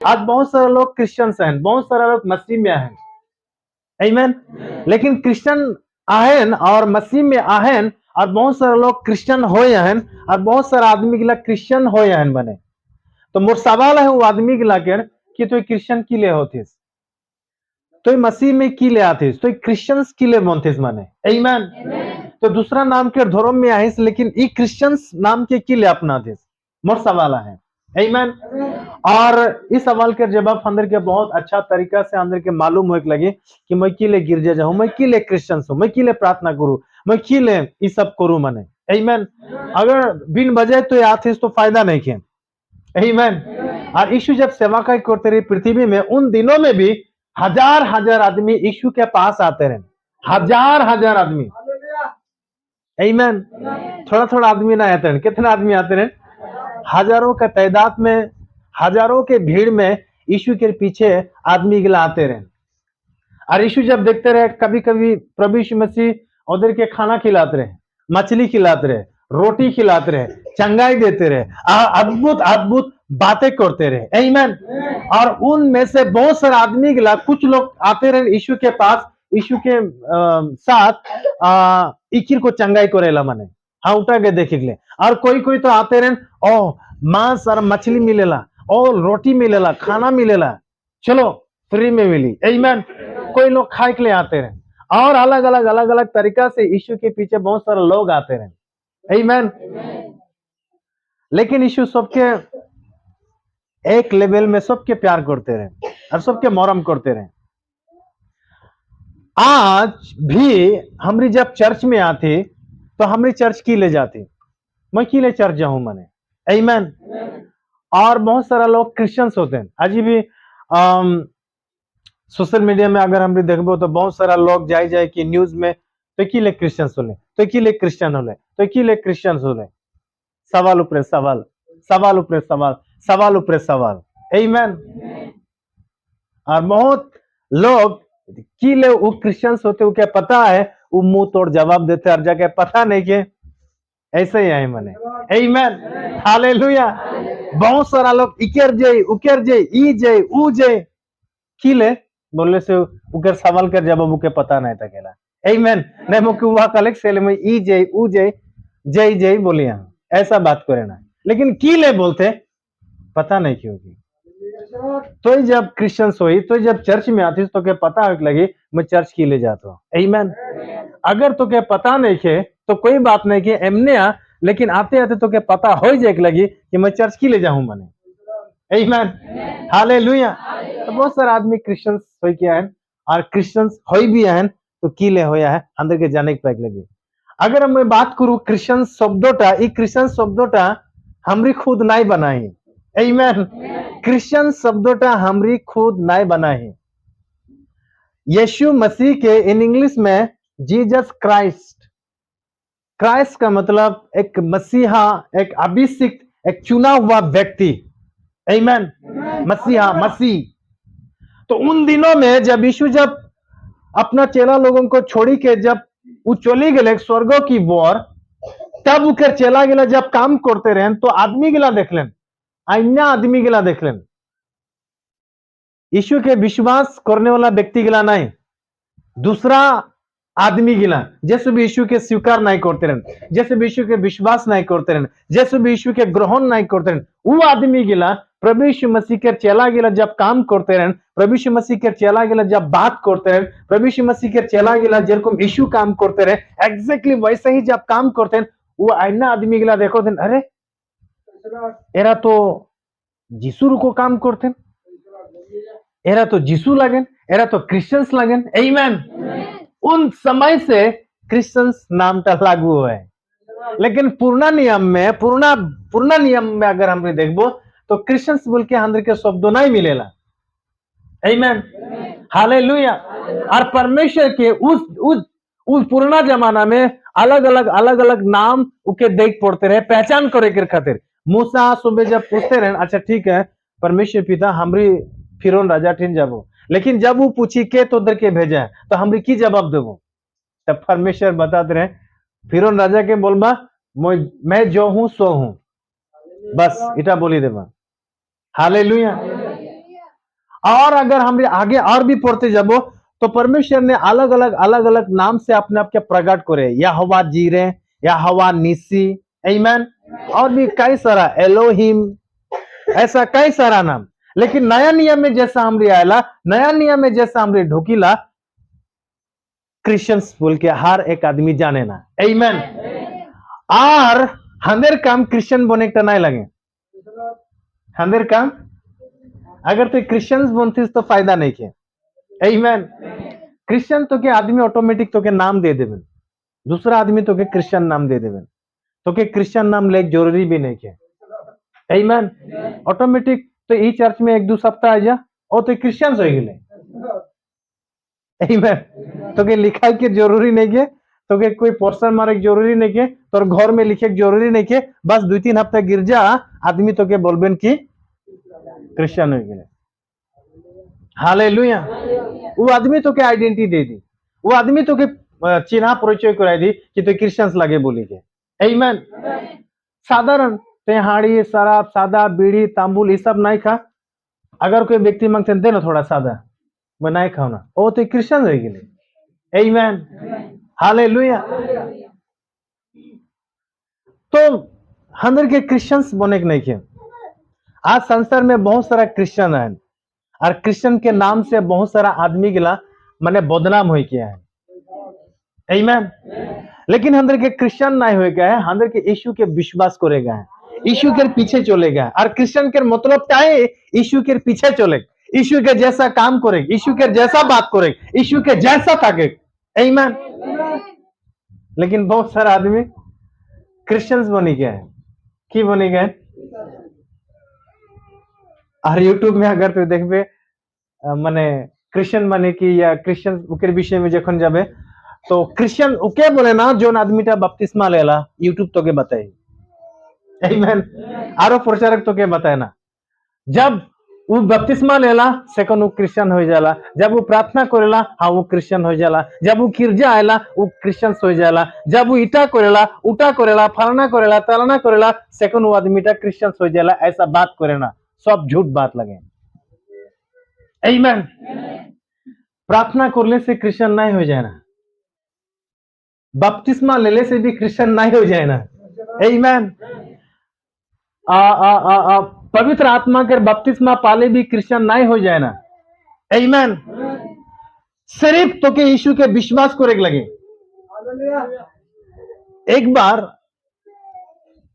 आज बहुत सारे लोग क्रिश्चियंस हैं, बहुत सारे लोग मसीह में हैं, आमीन। लेकिन क्रिश्चियन आहन और मसीह में आहन और बहुत सारे लोग क्रिश्चियन होए हैं और बहुत सारे आदमी के लिए क्रिश्चियन होए हैं बने। तो मोर सवाल है वो आदमी के लाकर कि तो क्रिश्चियन की ले होतीस, तो मसीह में की ले आतीस, तो क्रिश्चियंस की ले बनतीस माने, आमीन। तो दूसरा नाम के धर्म में आइस, लेकिन ई क्रिश्चियंस नाम के की ले अपनातीस, मोर सवाल है, आमीन। और इस सवाल के जवाब अंदर के बहुत अच्छा तरीका से अंदर के मालूम हो लगे कि मैं की ले गिरजे जाऊं, मैं की ले क्रिश्चियंस हूं, मैं की ले प्रार्थना करूं, मैं की ले ये सब करूं मने, आमीन। अगर बिन वजह तो आतीस तो फायदा नहीं के, आमीन। और यीशु जब सेवा का करते रहे पृथ्वी में, उन दिनों में भी हजार हजार आदमी यीशु के पास आते रहे, हजार हजार आदमी, आमीन। थोड़ा थोड़ा आदमी ना आते रहे, कितना आदमी आते रहे? हजारों के तादाद में, हजारों के भीड़ में यीशु के पीछे आदमी गिला आते रहे। और यीशु जब देखते रहे, कभी कभी प्रभु यीशु मसीह उधर के खाना खिलाते रहे, मछली खिलाते रहे, रोटी खिलाते रहे, चंगाई देते रहे, अद्भुत अद्भुत बातें करते रहे, आमीन। और उनमें से बहुत सारे आदमी गिला, कुछ लोग आते रहे यीशु के पास, यीशु के साथ इकिर को चंगाई करेला मने, हाँ उठा के देखे के लिए। और कोई कोई तो आते रहे, ओ मांस और मछली मिलेला, और रोटी मिलेला, खाना मिलेला, चलो फ्री में मिली, आमीन। कोई लोग खाए के लिए आते रहे, और अलग अलग तरीका से यीशु के पीछे बहुत सारे लोग आते रहे, आमीन। लेकिन यीशु सबके एक लेवल में सबके प्यार करते रहे और सबके मोरम करते रहे। आज भी हमारी जब चर्च में आती तो हमारी चर्च की ले जाती, मैं की ले चर्च जाऊं मने, आमीन। और बहुत सारा लोग क्रिश्चियंस होते हैं आज भी। सोशल मीडिया में अगर हम भी देखबो तो बहुत सारा लोग जाए जाए कि न्यूज में तो की ले क्रिश्चियंस होले, तो की ले क्रिश्चियन होले, तो की ले क्रिश्चियंस होले, सवाल ऊपर सवाल, सवाल ऊपर सवाल, सवाल ऊपर सवाल, आमीन। और बहुत लोग की ले वो क्रिश्चियंस होते, वो क्या पता है, वो मुंह तोड़ जवाब देते हर जगह, पता नहीं के ऐसे ही है मने, आमीन, हालेलुया। बहुत सारा लोग इकर जे उकर जे ई जे ऊ जे की ले बोलने से उकर सवाल कर जवाब उके पता नहीं था केला, आमीन। नहीं मुके हुआ कलेक्ट सेल में ई जे ऊ जे जय जय बोलिया, ऐसा बात करे ना, लेकिन की ले बोलते पता नहीं क्यों की। तो जब क्रिश्चियंस हुई, तो जब चर्च में आती तो क्या पता हो लगी मैं चर्च की ले जाता हूँ, आमीन। अगर तो क्या पता नहीं के तो कोई बात नहीं कि एमने आ, लेकिन आते आते तो क्या पता हो जाए लगी कि मैं चर्च की ले जाऊं मने, आमीन, हालेलुया। तो बहुत सारे आदमी क्रिश्चियंस हो के आए और क्रिश्चियंस हो भी आए तो की ले होया है अंदर के जाने के पैक लगी। अगर मैं बात करूं क्रिश्चियन शब्दोटा, ये क्रिश्चियन शब्दोटा हमरी खुद नहीं बनाई, आमीन। क्रिश्चियन शब्दोटा हमरी खुद नहीं बनाई। यीशु मसीह के इन इंग्लिश में जीसस क्राइस्ट, क्राइस्ट का मतलब एक मसीहा, एक अभिषिक्त, एक चुना हुआ व्यक्ति, आमीन, मसीहा, मसीह। तो उन दिनों में जब यीशु जब अपना चेला लोगों को छोड़ी के जब वो चली गए स्वर्गों की ओर, तब उकर चेला गिला जब काम करते रहे तो आदमी गिला देख लें, अन्य आदमी गिला देख लें, यीशु के विश्वास करने वाला व्यक्ति गिला नहीं, दूसरा आदमी गिला, जैसे भी यीशु के स्वीकार नहीं करते रहे, जैसे भी यीशु के विश्वास नहीं करते रहे, जैसे भी यीशु के ग्रहण नहीं करते रहे, वो आदमी गिला प्रभु यीशु मसीह के चेला गिला जब काम करते रहे, प्रभु यीशु मसीह के चेला गिला जब बात करते रहे, प्रभु यीशु मसीह के चेला गिला जेरकम यीशु काम करते रहे, एग्जैक्टली वैसे ही जब काम करते हैं वो अन्य आदमी गिला देखो दिन, अरे एरा तो जीसु को काम करते हैं, एरा तो जीसु लगन, एरा तो क्रिश्चियंस लगन, आमीन। उन समय से क्रिश्चियंस नाम का लागू है। लेकिन पुराना नियम में अगर हम देखबो तो क्रिश्चियंस बोल के अंदर के शब्द नहीं मिलेला, आमीन, हालेलुया। और परमेश्वर के उस पुराना जमाना में अलग अलग नाम उके देख पड़ते रहे, पहचान करे के खातिर। मूसा सुबह जब पूछते रहे, अच्छा ठीक है परमेश्वर पिता हमरी फिरौन राजा ठिन जाबो, लेकिन जब वो पूछी के तो उधर के भेजा है तो हमरी की जवाब देबो, तब परमेश्वर बताते रहे फिरौन राजा के बोलबा मैं जो हूं सो हूं, बस इटा बोली देबा, हालेलुया। और अगर हम आगे और भी पढ़ते जाबो तो परमेश्वर ने अलग अलग नाम से अपने आप के प्रकट करे, यहोवा जीरे, यहोवा निसी, आमीन, और भी कई सारा एलोहिम, ऐसा कई सारा नाम। लेकिन नया नियम में जैसा हमरे आयला, नया नियम में जैसा हमरे ढोकीला, क्रिश्चियंस बोल के हर एक आदमी जाने ना, आमीन। और हंदेर काम क्रिश्चियन बने का नहीं लगे, हंदेर काम अगर तो क्रिश्चियंस बनतीस तो फायदा नहीं के, आमीन। क्रिश्चियन तो के आदमी ऑटोमेटिक तो के नाम दे देवे, दूसरा आदमी तो के क्रिश्चियन नाम दे देवे, तो के क्रिश्चियन नाम ले जरूरी भी नहीं के, आमीन। ऑटोमेटिक तो ई चर्च में एक दो सप्ताह आ जा और तो क्रिश्चियंस हो गए, आमीन। तो के लिखा के जरूरी नहीं के, तो के कोई पोस्टर मारे जरूरी नहीं के, तोर घर में लिखे जरूरी नहीं के, बस 2-3 हफ्ता गिरजा आदमी तो के बोलबेन की क्रिश्चियन हो गए, हालेलुया। वो आदमी तो के आइडेंटिटी दे दी, वो आदमी तो के चिन्ह परिचय कराई दी कि तो क्रिश्चियंस लगे बोली के, आमीन। साधारण ते हाड़ी शराब सादा बीड़ी तांबुल ये सब नहीं खा, अगर कोई व्यक्ति मांगते दे ना थोड़ा सादा, मैं नहीं खाऊ ना, वो तो क्रिश्चियन हो गए, आमीन, हालेलुया। तो अंदर के क्रिश्चियंस बने के नहीं के। आज संसार में बहुत सारा क्रिश्चियन है और क्रिश्चियन के नाम से बहुत सारा आदमी गिला मैंने बदनाम हो गया है, आमीन। लेकिन अंदर के क्रिश्चियन नहीं हो गया है, अंदर के यीशु के विश्वास करेगा है, यीशु के पीछे चलेगा। और क्रिश्चियन के मतलब क्या है? यीशु के पीछे चले, यीशु के जैसा काम करे, यीशु के जैसा बात करे, यीशु के जैसा थाके, आमीन। लेकिन बहुत सारा आदमी क्रिश्चियंस बनी गया है, की बनी गए। और यूट्यूब में अगर तो देखबे माने क्रिश्चियन माने की या क्रिश्चियन उकेर विषय में जखन जाबे तो क्रिश्चियन उके बोले ना जोन आदमीटा बपतिस्मा लेला, यूट्यूब तो के बताई, आमीन। आरो प्रचारक तो के बताए ना, जब वो बपतिस्मा लेला सेकंड वो क्रिश्चियन हो जाला, जब वो प्रार्थना करेला हाँ वो क्रिश्चियन हो जाला, जब वो गिरजा आएला वो क्रिश्चियन हो जाला, जब वो इटा करेला फलाना करेला तलाना करेला सेकंड वो आदमीटा क्रिश्चियन हो जाला। ऐसा बात करे ना, सब झूठ बात लगे, आमीन। प्रार्थना करने से क्रिश्चियन नहीं हो जाए ना, बपतिस्मा लेने से भी क्रिश्चियन नहीं हो जाए ना, आमीन। पवित्र आत्मा के बपतिस्मा पाले भी क्रिश्चियन नहीं हो जाए ना, आमीन। सिर्फ तो के यीशु के विश्वास को लगे। एक बार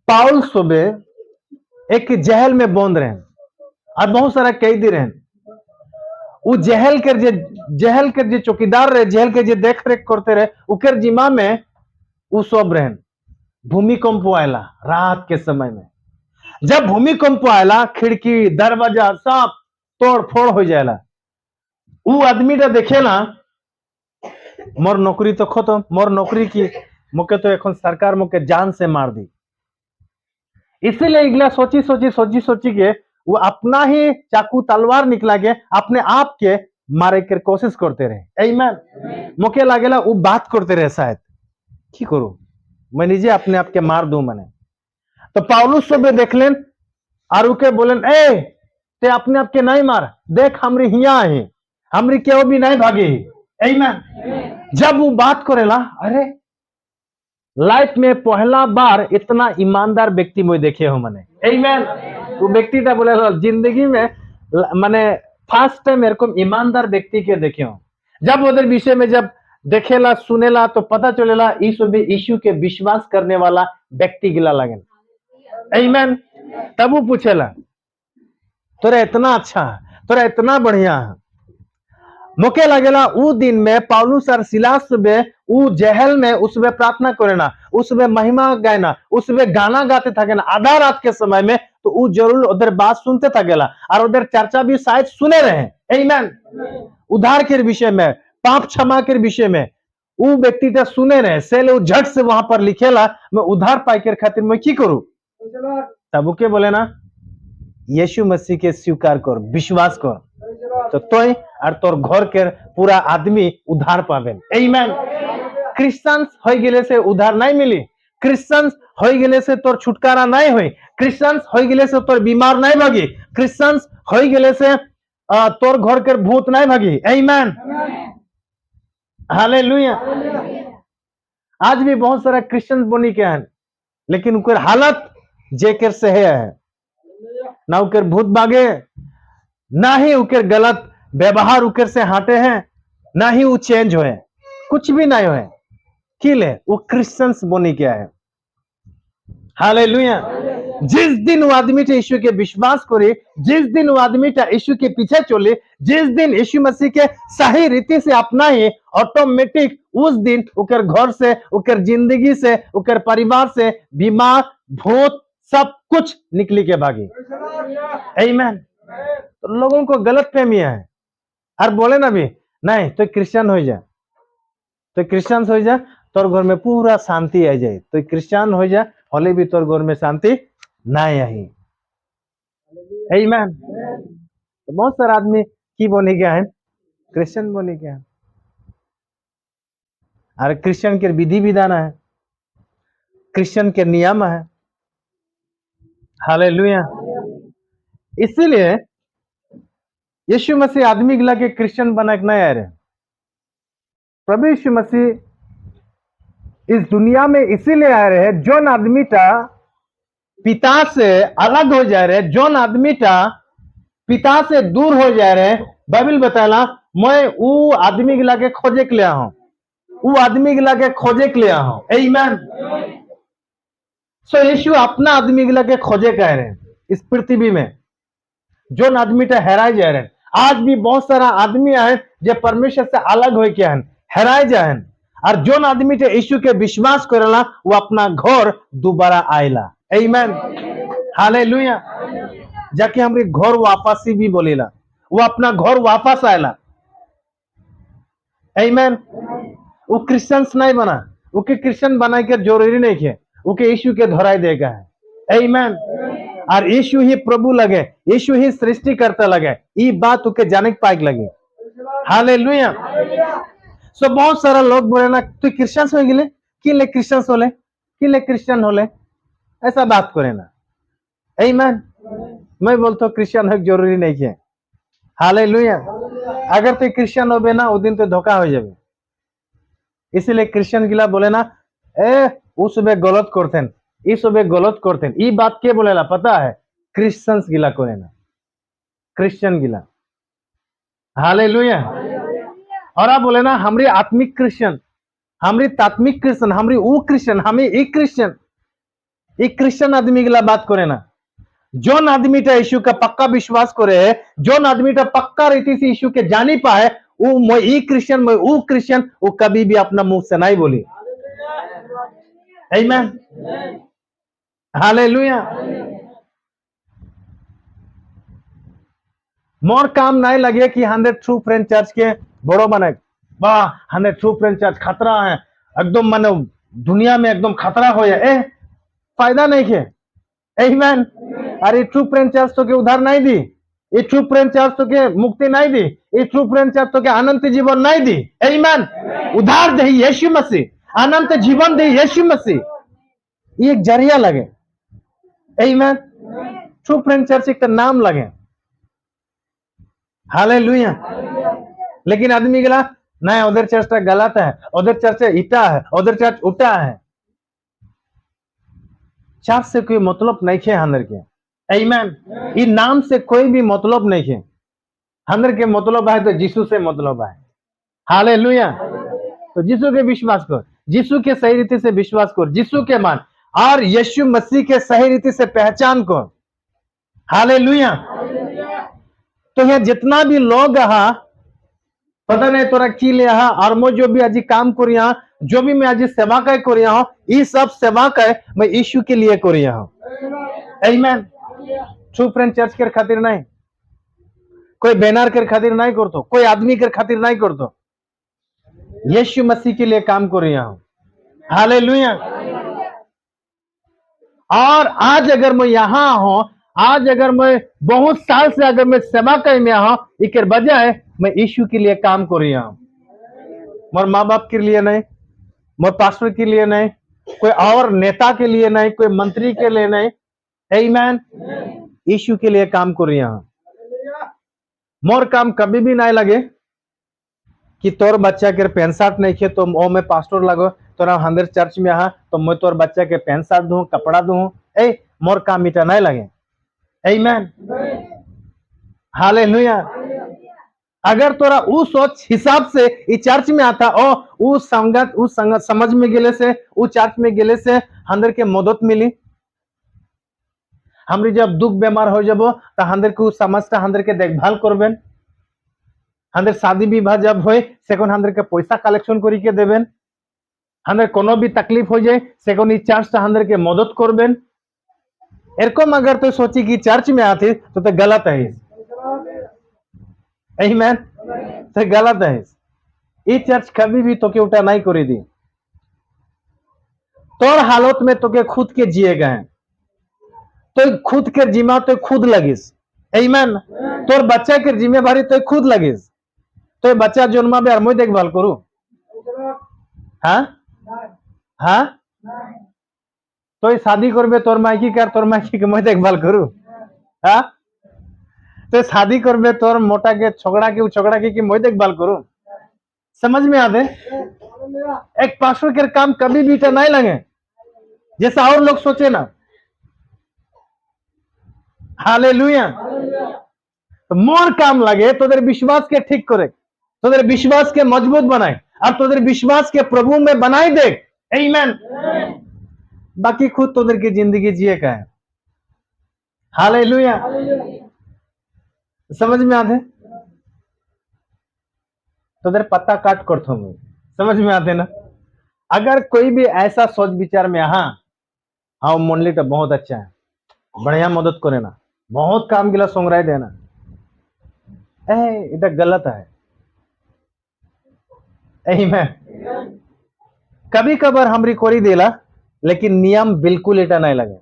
पाउल सुबह एक जेल में बंद रहे और बहुत सारा कैदी रहे, वो जेल के जे चौकीदार रहे, जेल के जे देख रेख करते रहे, उकर जिम्मा में वो सब रहे। भूमिकंप आयला रात के समय में, जब भूमिकंप आयला खिड़की दरवाजा सब तोड़ फोड़ हो जाएला, वो आदमी टा देखेला मोर नौकरी तो खत्म, मोर नौकरी की मुके तो एखन सरकार मुके जान से मार दी। इसीलिए इगला सोची के वो अपना ही चाकू तलवार निकला के अपने आप के मारे के कोशिश करते रहे, आमीन। मुके लागेला वो बात करते रहे शायद की करूं मैं निजे अपने आप के मार दूं मने। तो पौलुस सुबह देख लेन और उके बोलेन ए ते अपने आप के नहीं मार, देख हमरी हिया है, हमरी क्यों भी नहीं भागी, आमीन। जब वो बात करेला, अरे लाइफ में पहला बार इतना ईमानदार व्यक्ति मुझे देखे हो मने, आमीन। वो व्यक्ति टा बोले जिंदगी में माने फर्स्ट टाइम मेरे को ईमानदार व्यक्ति के देखे हो। जब उधर विषय में जब देखेला सुनेला तो पता चलेला यीशु के विश्वास करने वाला व्यक्ति गिला लगे, आमीन। तब वो पूछेला तोरा इतना अच्छा, तोरा इतना बढ़िया है। मुके लगेला उ दिन में पौलुस और सिलास में उ जेल में उसमें प्रार्थना करेना, उसमें महिमा गायना, उसमें गाना गाते थकेना आधा रात के समय में, तो उ जरूर उधर बात सुनते थकेला और उधर चर्चा भी शायद सुने रहे, आमीन। उद्धार के विषय में, पाप क्षमा के विषय में उ व्यक्ति टा सुने रहे, सेले उ झट से वहां पर लिखेला मैं उद्धार पाई के खातिर मैं की करूं। तब के बोले ना यीशु मसीह के स्वीकार कर, विश्वास कर, तो तोय और तोर घर के पूरा आदमी उद्धार पावे, आमीन। क्रिश्चियंस हो गेले से उद्धार नहीं मिली, क्रिश्चियंस हो गेले से तोर छुटकारा नहीं होई, क्रिश्चियंस हो गेले से तोर बीमार नहीं भागी, क्रिश्चियंस हो गेले से तोर घर के भूत नहीं भागी। आमीन, हालेलुया। आज भी बहुत सारा क्रिश्चियन बनी के हैं, लेकिन उनकर हालत जेकर से है, ना उनकर भूत भागे, ना ही उनकर गलत व्यवहार उनकर से हटे हैं, ना ही वो चेंज होए, कुछ भी नहीं होए। किले वो क्रिश्चियंस बनी क्या है। हालेलुया। जिस दिन वो आदमी यीशु के विश्वास करे, जिस दिन वो आदमी यीशु के पीछे चले, जिस दिन यीशु मसीह के सही रीति से अपनाए, ऑटोमेटिक उस दिन उकर घर से, उकर जिंदगी से, उकर परिवार से बीमार भूत सब कुछ निकली के भागी। आमीन। तो लोगों को गलत फहमियां है, और बोले ना भी नहीं तो क्रिश्चियन हो जा, तो क्रिश्चियन हो जा, तोर घर में पूरा शांति आ जाए। तो क्रिश्चियन हो जा, होले भी तोर घर में शांति नहीं आई। आमीन। तो बहुत सारा आदमी की बने गया है, क्रिश्चियन बने गया है। और क्रिश्चियन के विधि विधान है, क्रिश्चियन के नियम है। हालेलुया। इसीलिए यीशु मसीह आदमी गिला के क्रिश्चियन बना के नहीं आ रहे। प्रभु यीशु मसीह इस दुनिया में इसीलिए आ रहे हैं, जो आदमी टा पिता से अलग हो जा रहे, जो आदमी टा पिता से दूर हो जा रहे। बाइबल बताला, मैं वो आदमी गिला के खोजे के लिया हूं, वो आदमी गिला के खोजे के लिया हूं। आमीन। सो यीशु अपना आदमी गिला के खोजे कह रहे हैं इस पृथ्वी में, जो आदमी टा हेराए जा रहे हैं। आज भी बहुत सारा आदमी है जो परमेश्वर से अलग हो के हैं, हेराए जाए, और जो आदमी टा यीशु के विश्वास करेला वो अपना घर दोबारा आएला। आमीन, हालेलुया। जाके हमारे घर वापसी भी बोलेला, वो अपना घर वापस आएला। आमीन। वो क्रिश्चियंस नहीं बना, वो के क्रिश्चियन बनाए के जरूरी नहीं है, वो के यीशु के धराई देगा है। आमीन। और यीशु ही प्रभु लगे, यीशु ही सृष्टि करता लगे, ये बात उके जाने के पाइक लगे। हालेलुया। सो बहुत सारा लोग बोले ना, तू क्रिश्चियन हो गिले, कि ले क्रिश्चियन होले, कि ले क्रिश्चियन होले, ऐसा बात करे ना। आमीन। मैं बोलता हूँ क्रिश्चियन हो जरूरी नहीं है। हालेलुया। अगर तू क्रिश्चियन हो ना, उस दिन तो धोखा हो जाए। इसीलिए क्रिश्चियन गिला बोले ना, उस सुबह गलत करते हैं, इस सुबह गलत करते हैं, ये बात के बोलेला पता है? क्रिश्चियंस गिला करे ना, क्रिश्चियन गिला। हालेलुया। और आप बोले ना, हमारी आत्मिक क्रिश्चियन, हमारी तात्मिक क्रिश्चियन, हमारी वो क्रिश्चियन, हमें एक क्रिश्चियन आदमी गिला बात करे ना। जो आदमी टा यीशु का पक्का विश्वास करे है, जो आदमी टा पक्का रीति से यीशु के जानी पाए, वो मैं ई क्रिश्चियन, मैं वो क्रिश्चियन, वो कभी भी अपना मुंह से नहीं बोली। आमीन, हालेलुया। मोर काम नहीं लगे कि 100 ट्रू फ्रेंड चर्च के बड़ो बने, वाह 100 ट्रू फ्रेंड चर्च खतरा है, एकदम मानो दुनिया में एकदम खतरा हो जाए, फायदा नहीं है। आमीन। अरे ट्रू फ्रेंड चर्च तो के उधार नहीं दी, ये ट्रू फ्रेंड चर्च तो के मुक्ति नहीं दी, ये ट्रू फ्रेंड चर्च तो के अनंत जीवन नहीं दी। आमीन। उधार दे यीशु मसीह, अनंत जीवन दे यीशु मसीह, ये एक जरिया लगे। आमीन। ट्रू फ्रेंड चर्च एक नाम लगे। हालेलुया। लेकिन आदमी गला नहीं, उधर चर्च गलत है, उधर चर्च ईटा है, उधर चर्च उठा है। चर्च से कोई मतलब नहीं है हंदर के। आमीन। ये नाम से कोई भी मतलब नहीं है, हंदर के मतलब है तो यीशु से मतलब है। हालेलुया। तो यीशु के विश्वास कर, यीशु के सही रीति से विश्वास कर, यीशु के मान, और यीशु मसीह के सही रीति से पहचान कर। हालेलुया। तो यह जितना भी लोग यहाँ पता नहीं तोरा की ले यहाँ, और मैं जो भी आज काम कर यहाँ, जो भी मैं आज सेवा कर यहाँ, ये सब सेवा कर मैं यीशु के लिए कर यहाँ। आमीन। ट्रू फ्रेंड चर्च के खातिर नहीं, कोई बैनर के खातिर नहीं करतो, कोई आदमी के खातिर नहीं करतो, यीशु मसीह के लिए काम कर यहाँ। हालेलुया। और आज अगर मैं यहाँ हूं, आज अगर मैं बहुत साल से अगर मैं सेवा कर में हूं, एक बजाय मैं यीशु के लिए काम कर रहा हूं, मोर माँ बाप के लिए नहीं, मोर पास्टर के लिए नहीं, कोई और नेता के लिए नहीं, कोई मंत्री के लिए नहीं। आमीन। यीशु के लिए काम कर रहा हूं। मोर काम कभी भी नहीं लगे कि तोर बच्चा के पैंट शर्ट नहीं खे तो ओ मैं पास्टर लगो तोरा हमारे चर्च में आ तो मैं तोर बच्चा के पैंट शर्ट दूं कपड़ा दूं ए मोर काम मीठा नहीं लगे। आमीन हालेलुया। अगर तोरा उस सोच हिसाब से इस चर्च में आता ओ उस संगत समझ में गेले से उस चर्च में गेले से हंदर के मदद मिली। हमरी जब दुख बीमार हो जाबो तो हंदर को समझता हंदर के देखभाल करबेन। हंदर शादी विवाह जब होए सेकोन हंदर के पैसा कलेक्शन करी के देबेन। हंदर कोनो भी तकलीफ हो जाए सेकोन ई चर्च हंदर के मदद करबेन। एरकम अगर तो सोची कि चर्च में आती तो गलत है। आमीन तो गलत है। ये चर्च कभी भी तो के उठा नहीं करी दी। तोर हालत में तो के खुद के जिए गए तो खुद के जिम्मा तो खुद लगिस। आमीन तोर बच्चा के जिम्मेवारी तो खुद लगिस। तो बच्चा जन्माबे और मैं देखभाल करू हाँ हाँ तो शादी करबे तोर माइकी कर तोर माइकी के मैं देखभाल करू हाँ तो शादी करबे तोर मोटा के छोकरा की मैं देखभाल करू। समझ में आते एक पास्टर के काम कभी भी तो नहीं लगे जैसा और लोग सोचे ना। हालेलुया तो मोर काम लगे तोদের विश्वास के ठीक करे तोদের विश्वास के मजबूत बनाए और तोদের विश्वास के प्रभु में बनाए दे। आमीन बाकी खुद तोদের की जिंदगी जिए का है। हालेलुया समझ में आते तोদের पत्ता काट कर थो समझ में आते ना। अगर कोई भी ऐसा सोच विचार में हाँ मंडली तो बहुत अच्छा है बढ़िया मदद करे ना बहुत काम गिला सोंगराय देना এটা गलत है। आमीन कभी कभार हमरी कोरी देला लेकिन नियम बिल्कुल एटा नहीं लगे।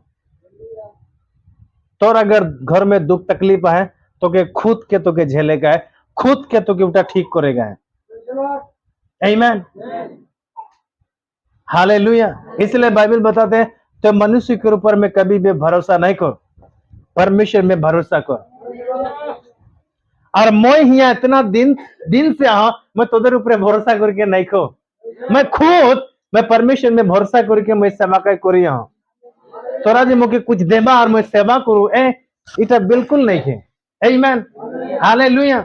तो अगर घर में दुख तकलीफ है तो के खुद के तो के झेलेगा है खुद के तो के उठा ठीक करेगा है। आमीन हालेलुया इसलिए बाइबल बताते हैं तो मनुष्य के ऊपर में कभी भी भरोसा नहीं कर परमेश्वर में भरोसा कर। और मैं हिया इतना दिन से मैं तोদের ऊपर भरोसा करके नहीं खो मैं परमेश्वर में भरोसा करके मैं सेवा करी तोरा जे मुके कुछ देबा और मैं सेवा करू इटा बिल्कुल नहीं है। आमीन हालेलुया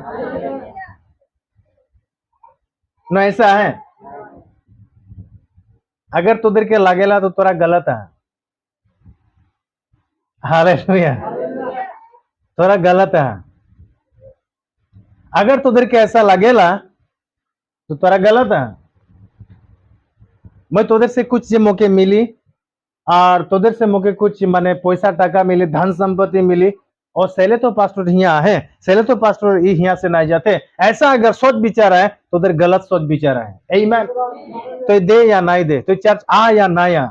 ना ऐसा है। अगर तोদের के लागेला तो तोरा गलत है। हालेलुया तोरा गलत है। अगर तोদের के ऐसा लगेला तो तोरा गलत है। मैं तोদের से कुछ जे मौके मिली और तोদের से मौके कुछ माने पैसा टाका मिली धन संपत्ति मिली और सेले तो पास्टर हिया है सेले तो पास्टर हिया से नहीं जाते ऐसा अगर सोच विचार है तो उधर गलत सोच विचार है। आमीन तो दे या नहीं दे तो चर्च आ या ना आ।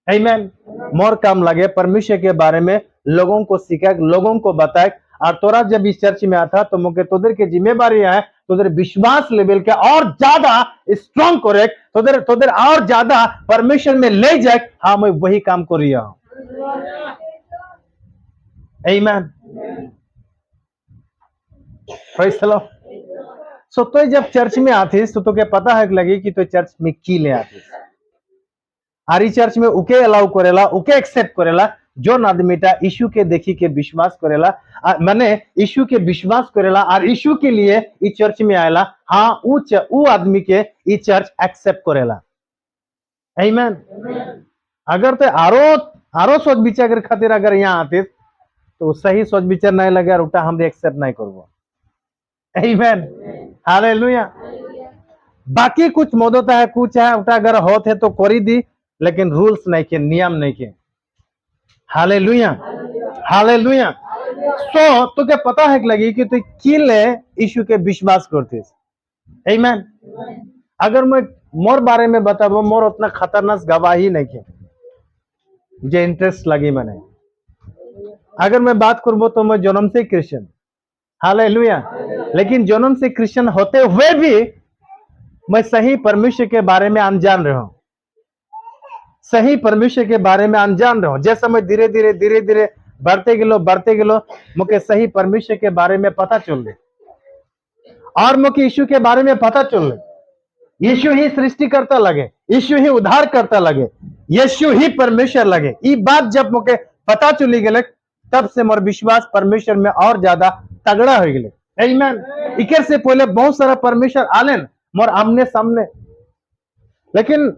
आमीन मोर काम लगे परमेश्वर के बारे में लोगों को सिखाए लोगों को बताए और तोरा जब इस चर्च में आता तो मुके तोদের के जिम्मेवारी है तोদের विश्वास लेवल के और ज्यादा स्ट्रांग करे तोদের और ज्यादा परमेश्वर में ले जाए। हाँ मैं वही काम कर रहा हूँ। आमीन प्रेज द लॉर्ड। सो तो जब चर्च में आती तो क्या पता है लगी कि तो चर्च में की ले आती आरी चर्च में उके अलाउ करेला उके एक्सेप्ट करेला जो आदमीटा यीशु के देखी के विश्वास करेला माने यीशु के विश्वास करेला और यीशु के लिए ई चर्च में आएला हाँ उ आदमी के ई चर्च एक्सेप्ट करेला। आमीन अगर तो आरो सोच विचार खातिर अगर यहाँ आते तो सही सोच विचार नहीं लगे और उल्टा हम एक्सेप्ट नहीं करबो। आमीन हालेलुया बाकी कुछ मदद है कुछ है उल्टा अगर होत है तो करी दी लेकिन रूल्स नहीं के नियम नहीं के। हालेलुया हालेलुया तो क्या पता है लगी कि तू किले यीशु के विश्वास करते। आमीन अगर मैं मोर बारे में बताबो मोर उतना खतरनाक गवाही नहीं के मुझे इंटरेस्ट लगी मैंने अगर मैं बात करबो तो मैं जन्म से क्रिश्चियन। हालेलुया लेकिन जन्म से क्रिश्चियन होते हुए भी मैं सही परमेश्वर के बारे में अनजान रहा हूं सही परमेश्वर के बारे में अनजान रहा हूं। जैसे मैं धीरे धीरे बढ़ते गिलो मुझे सही परमेश्वर के बारे में पता चल रहे और मुझे यीशु के बारे में पता चल, यीशु ही सृष्टि करता लगे, यीशु ही उद्धार करता लगे, यीशु ही परमेश्वर लगे। ये बात जब मुझे पता चली गए, तब से मोर विश्वास परमेश्वर में और ज्यादा तगड़ा हो गए। आमीन। इकर से पहले बहुत सारा परमेश्वर आलन मोर आमने सामने, लेकिन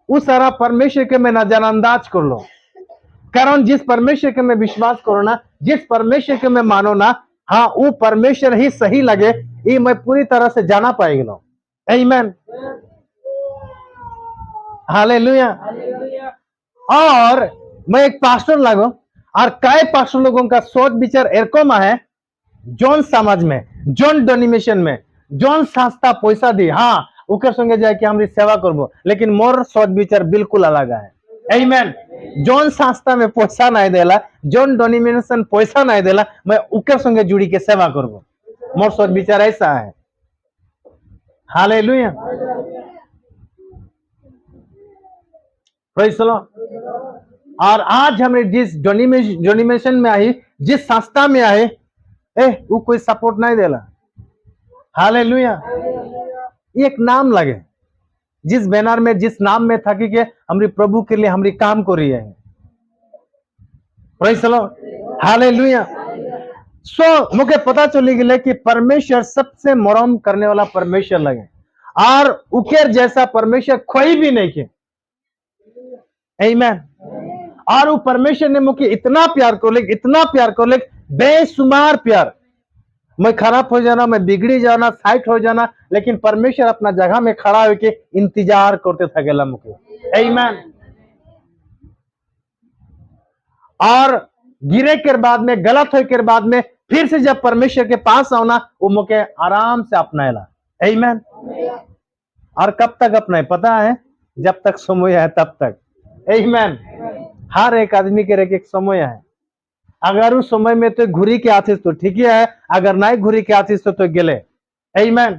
उस सारा परमेश्वर के मैं नजरअंदाज कर लो। कारण जिस परमेश्वर के मैं विश्वास करो ना, जिस परमेश्वर के मैं मानो ना, हाँ वो परमेश्वर ही सही लगे, ये मैं पूरी तरह से जाना पाएगा। आमीन, हालेलुया। और मैं एक पास्टर लगो, और कई पास्टर लोगों का सोच विचार एरकम है, जोन समाज में, जोन डोनिमेशन में, जोन संस्था पैसा दी, हाँ उकर संगे जाए कि हमारी सेवा करबो, लेकिन मोर सोच विचार बिल्कुल अलग है। आमीन। जोन संस्था में पैसा नहीं देला, जोन डोनिमेशन पैसा नहीं देला, मैं उकर संगे जुड़ी के सेवा करबो। मोर सोच विचार ऐसा है। Hallelujah, praise the Lord. और आज हमें जिस डोनिमेशन में आई, जिस संस्था में आए, वो कोई सपोर्ट नहीं देला। हालेलुया। एक नाम लगे, जिस बैनर में, जिस नाम में था कि हमारी प्रभु के लिए हमारी काम कर रही है। Praise the lord, hallelujah. So मुझे पता चली गई कि परमेश्वर सबसे मरम करने वाला परमेश्वर लगे, और उकेर जैसा परमेश्वर कोई भी नहीं के। आमीन। और वो परमेश्वर ने मुझे इतना प्यार कर ले, इतना प्यार कर ले, बेशुमार प्यार। मैं खराब हो जाना, मैं बिगड़ी जाना, साइट हो जाना, लेकिन परमेश्वर अपना जगह में खड़ा होके इंतजार करते थकेला मुझे। आमीन। और गिरे के बाद में, गलत हो के बाद में, फिर से जब परमेश्वर के पास आओ ना, वो मुझे आराम से अपनाएला। आमीन। और कब तक अपनाए पता है? जब तक समय है तब तक। आमीन। हर एक आदमी के एक समय है। अगर उस समय में तो घुरी के आतीस तो ठीक ही है, अगर नहीं घुरी के आतीस तो गेले। आमीन,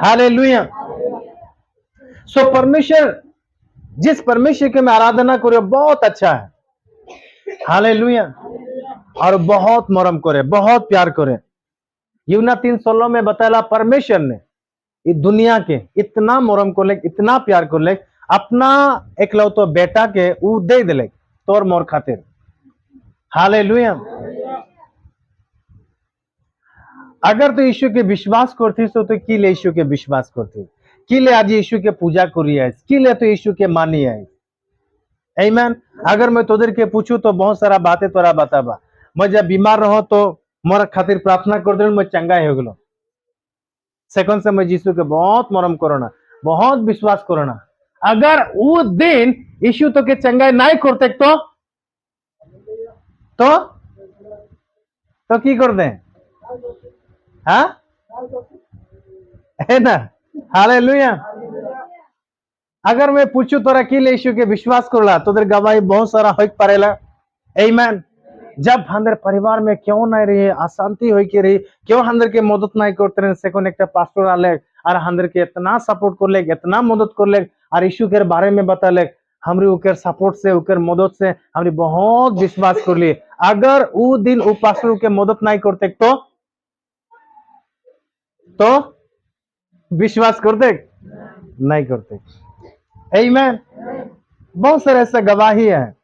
हालेलुया। सो परमेश्वर, जिस परमेश्वर के मैं आराधना करो बहुत अच्छा है। हालेलुया। और बहुत मरम करे, बहुत प्यार करे। यूना 3:16 में बताया परमेश्वर ने इस दुनिया के इतना मरम कर ले, इतना प्यार कर ले, अपना एकलौतो बेटा के वो दे दिले तोर मोर खातिर। हालेलुया। अगर तो यीशु के विश्वास करती तो कि ले यीशु के विश्वास करती, कि ले आज यीशु के पूजा करी है, कि ले तो यीशु के मानी है। आमीन। अगर मैं तोदर के पूछूं तो बहुत सारा बातें तोरा बताबा। मैं जब बीमार रहो तो मोर खातिर प्रार्थना कर दे, मैं चंगा हो गलो। सेकंड से मैं यीशु के बहुत मरम करोना, बहुत विश्वास करोना। अगर वो दिन यीशु तो के चंगाई नहीं करते तो की कर दे, हाँ है ना। हालेलुया। अगर मैं पूछूं तोरा कि ले यीशु के विश्वास करला तो तेरे गवाही बहुत सारा होइक पड़ेला। आमीन। जब हमारे परिवार में क्यों नहीं रही अशांति हो के रही, क्यों हमारे के मदद नहीं करते रहे, सेकंड एक पास्टर आले और हमारे के इतना सपोर्ट कर ले, इतना मदद कर ले, और यीशु के बारे में बता ले, हमरी उकर सपोर्ट से, उकर मदद से हमरी बहुत विश्वास कर लिए। अगर वो दिन वो पास्टर के मदद नहीं करते तो विश्वास करते नहीं करते। आमीन। बहुत सारे ऐसा गवाही है,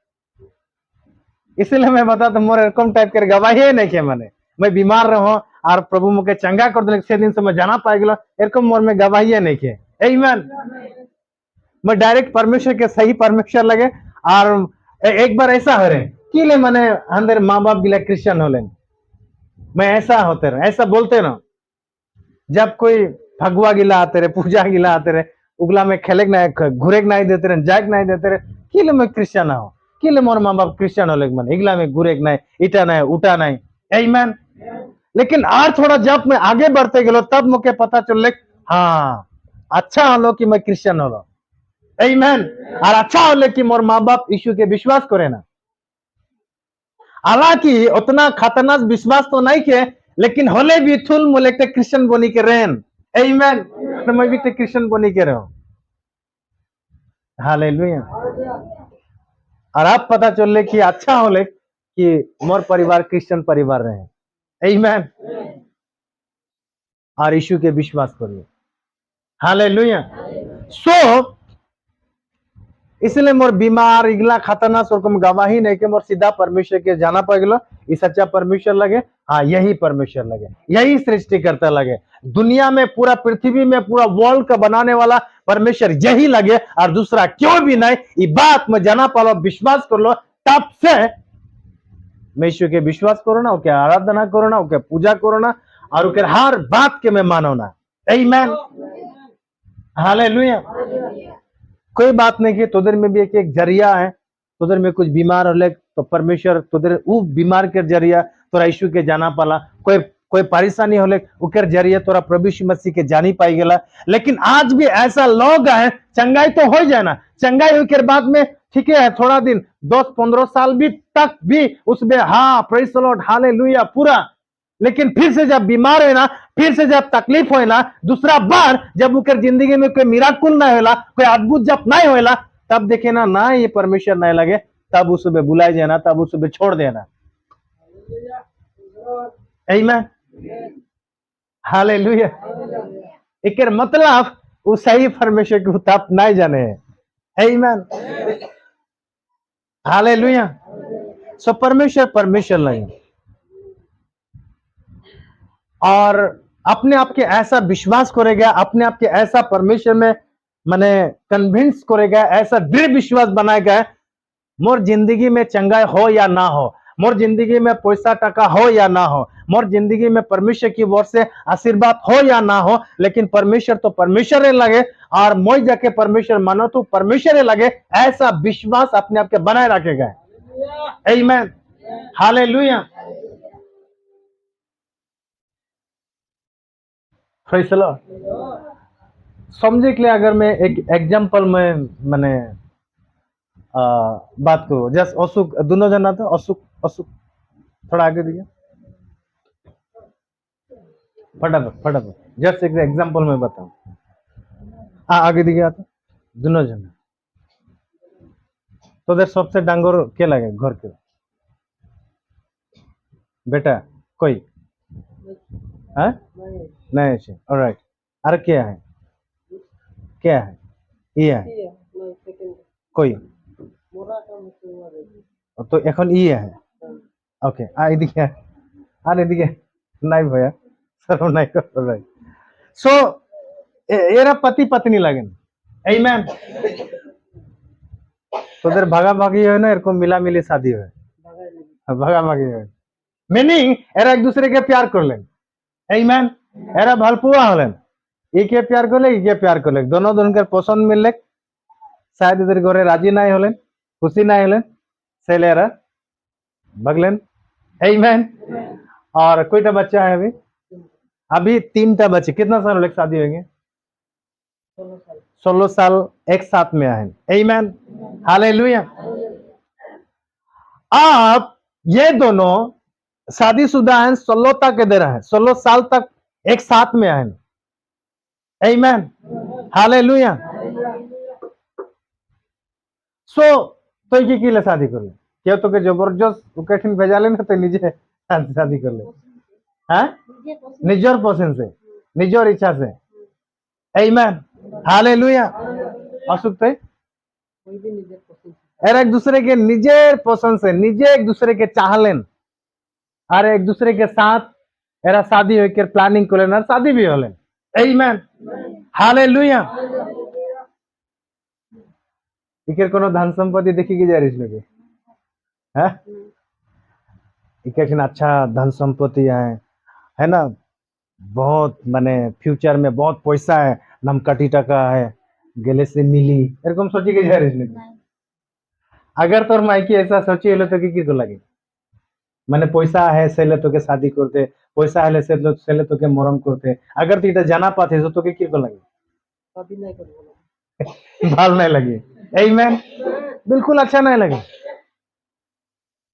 इसलिए मैं बता, मोर एरकम टाइप के गवाही है नहीं के मैंने, मैं बीमार रहो और प्रभु मुझे चंगा कर दिले, से दिन से मैं जाना पाए गलो, एरकम मोर में गवाही है नहीं के। आमीन। मैं डायरेक्ट परमेश्वर के सही परमेश्वर लगे। और एक बार ऐसा हो रहे कि ले मैंने अंदर माँ बाप गिला क्रिश्चियन हो ले, मैं ऐसा होते रहे, ऐसा बोलते ना, जब कोई भगवा गिला आते रहे, पूजा गिला आते रहे, उगला में खेले नहीं, घुरे नहीं देते रहे, जाग नहीं देते रहे, कि ले मैं क्रिश्चियन हो, कि ले मोर माँ बाप क्रिश्चियन हो, मन इगला में घुरे नहीं, इटा नहीं, उठा नहीं। आमीन। लेकिन और थोड़ा जब मैं आगे बढ़ते गलो तब मुझे पता चल, हाँ अच्छा हलो कि मैं क्रिश्चियन हो। आमीन। और अच्छा हलो कि मोर माँ बाप यीशु के विश्वास करे ना, हालांकि उतना खतरनाक विश्वास तो नहीं के, लेकिन होले भी थुल मुले क्रिश्चियन बनी के रहन। आमीन। तो मैं भी क्रिश्चियन बनी के रहो। हालेलुया। और अब पता चले कि अच्छा होले कि मोर परिवार क्रिश्चियन परिवार रहे। आमीन। और यीशु के विश्वास करिए। हालेलुया। सो इसलिए मोर बीमार इगला खतरना सोरकम गवाही नहीं के मोर सीधा परमेश्वर के जाना पड़ेगा। ये सच्चा परमेश्वर लगे, हाँ यही परमेश्वर लगे, यही सृष्टि करता लगे, दुनिया में पूरा पृथ्वी में पूरा वर्ल्ड का बनाने वाला परमेश्वर यही लगे और दूसरा क्यों भी नहीं। ये बात में जाना पालो, विश्वास कर लो, तब से मैं यीशु के विश्वास करो ना, ओके आराधना करो ना, ओके पूजा करो ना, और ओके हर बात के मैं मानो ना। आमीन, हालेलुया। कोई बात नहीं कि तुदर में भी एक जरिया है, तुदर में कुछ बीमार होले तो परमेश्वर तुदर वो बीमार के जरिया तोरा यीशु के जाना पाला, कोई कोई परेशानी होले उकर जरिया तोरा प्रभु यीशु मसीह के जानी पाई गेला। लेकिन आज भी ऐसा लोग है, चंगाई तो हो जाए ना, चंगाई हुई के बाद में ठीक है थोड़ा दिन 10-15 साल भी तक भी उसमें हाँ प्रेज द लॉर्ड हालेलुया पूरा, लेकिन फिर से जब बीमार है ना, फिर से जब तकलीफ हो ना, दूसरा बार जब उनके जिंदगी में कोई मिराकुल ना होला, कोई अद्भुत जब नहीं होला, तब देखे ना ना ये परमेश्वर नहीं लगे, तब उसमें बुलाए जाना, तब उसमें छोड़ देना। आमीन, हालेलुया। एक मतलब वो सही परमेश्वर के तब नहीं जाने हैं। आमीन, हालेलुया। सो परमेश्वर परमेश्वर नहीं, और अपने आप के ऐसा विश्वास करेगा, अपने आप के ऐसा परमेश्वर में माने कन्विंस करेगा, ऐसा दृढ़ विश्वास बनाएगा, मोर जिंदगी में चंगाई हो या ना हो, मोर जिंदगी में पैसा टका हो या ना हो, मोर जिंदगी में परमेश्वर की ओर से आशीर्वाद हो या ना हो, लेकिन परमेश्वर तो परमेश्वर लगे, और मोई जाके परमेश्वर मानो तो परमेश्वर लगे, ऐसा विश्वास अपने आप के बनाए रखेगा। आमीन, हालेलुया। Praise the Lord. समझे के लिए अगर मैं एक एग्जांपल में मैंने बात करूं, जस्ट अशोक दोनों जना था, अशोक अशोक थोड़ा आगे दिया, फटाफट फटाफट जस्ट एक एग्जांपल में बताऊं। हाँ आगे दिया था दोनों जना, तो देर सबसे डांगोर के लगे घर के बेटा कोई है नहीं छे, ऑलराइट। अरे क्या है, क्या है ये है कोई, तो এখন ই है ओके এদিকে আর এদিকে নাই ভাইয়া সরম নাই রাইট। সো এরা पति पत्नी লাগেন, আমেন। তোদের ভাগাভাগি হয় না, এরকম মিলামিলি शादी হয়, ভাগাভাগি হয়, মিনিং এরা এক दूसरे के प्यार করলেন, আমেন। এরা ভালপুয়া হলেন, একে प्यार করলে একে प्यार করলে, दोनों दोनों পছন্দ মিললে, शायद এদের ঘরে রাজি নাই হলেন, খুশি নাই হলেন, ছেলেরা भगलन, आमीन। और कोईटा बच्चा है अभी, अभी 3टा बच्चे, कितना साल होले शादी होंगे, 16 साल एक साथ में आए, आमीन, हालेलुया। आप ये दोनों शादीशुदा हैं, 16 तक इधर है, 16 साल तक एक साथ में आए, आमीन, हालेलुया। सो तो की ले शादी कर ले, क्यों तो के जबरदस्त उकेठिन भेजा ले ना, तो निजे शादी कर ले, हाँ निजर पसंद से, निजर इच्छा से, आमीन, हालेलुया। अशुक तो एरा एक दूसरे के निजेर पसंद से, निजे एक दूसरे के चाहलेन, और एक दूसरे के साथ एरा शादी होकर प्लानिंग करलेन, और शादी भी होलेन, आमीन, हालेलुया। इकेर कोनो धन संपत्ति देखी की जारिस लगे, हैं इकेर अच्छा धन संपत्ति है ना, बहुत माने फ्यूचर में बहुत पैसा है, नमकटी टका है, गेले से मिली, एरकम सोची के जारिस लगे। अगर तोर माइकी ऐसा सोची हलो तो की लगे, माने पैसा है सेले तो के शादी करते, पैसा है सेले तो के मरम करते, अगर तू इटा जाना पाते तो के की लगे, भाल नहीं लगे, आमीन, बिल्कुल अच्छा नहीं लगे,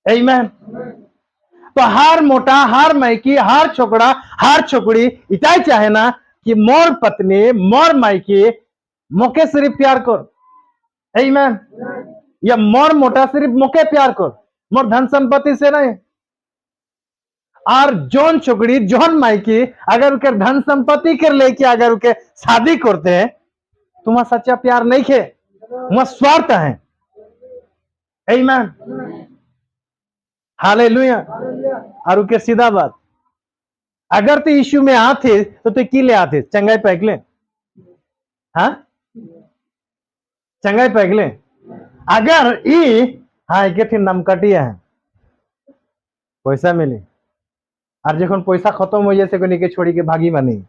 आमीन। तो हर मोटा, हर माइकी, हर छोकरा, हर छोकरी इताई चाहे ना कि मोर पत्नी मोर माइकी मोके सिर्फ प्यार कर, आमीन, या मोर मोटा सिर्फ मोके प्यार कर, मोर धन संपत्ति से नहीं। और जौन छोकरी जौन माइकी अगर उनके धन संपत्ति कर लेके अगर उनके शादी करते हैं, तुम्हारा सच्चा प्यार नहीं खे, वहां स्वार्थ है। आमीन, हालेलुया। और उनके सीधा बात, अगर तो यीशु में आते तो की ले आते चंगाई पैगले, हाँ चंगाई पैगले। अगर ई हाँ के नमकटिया है पैसा मिली और जखन पैसा खत्म हो जाए कोई के छोड़ी के भागी मानी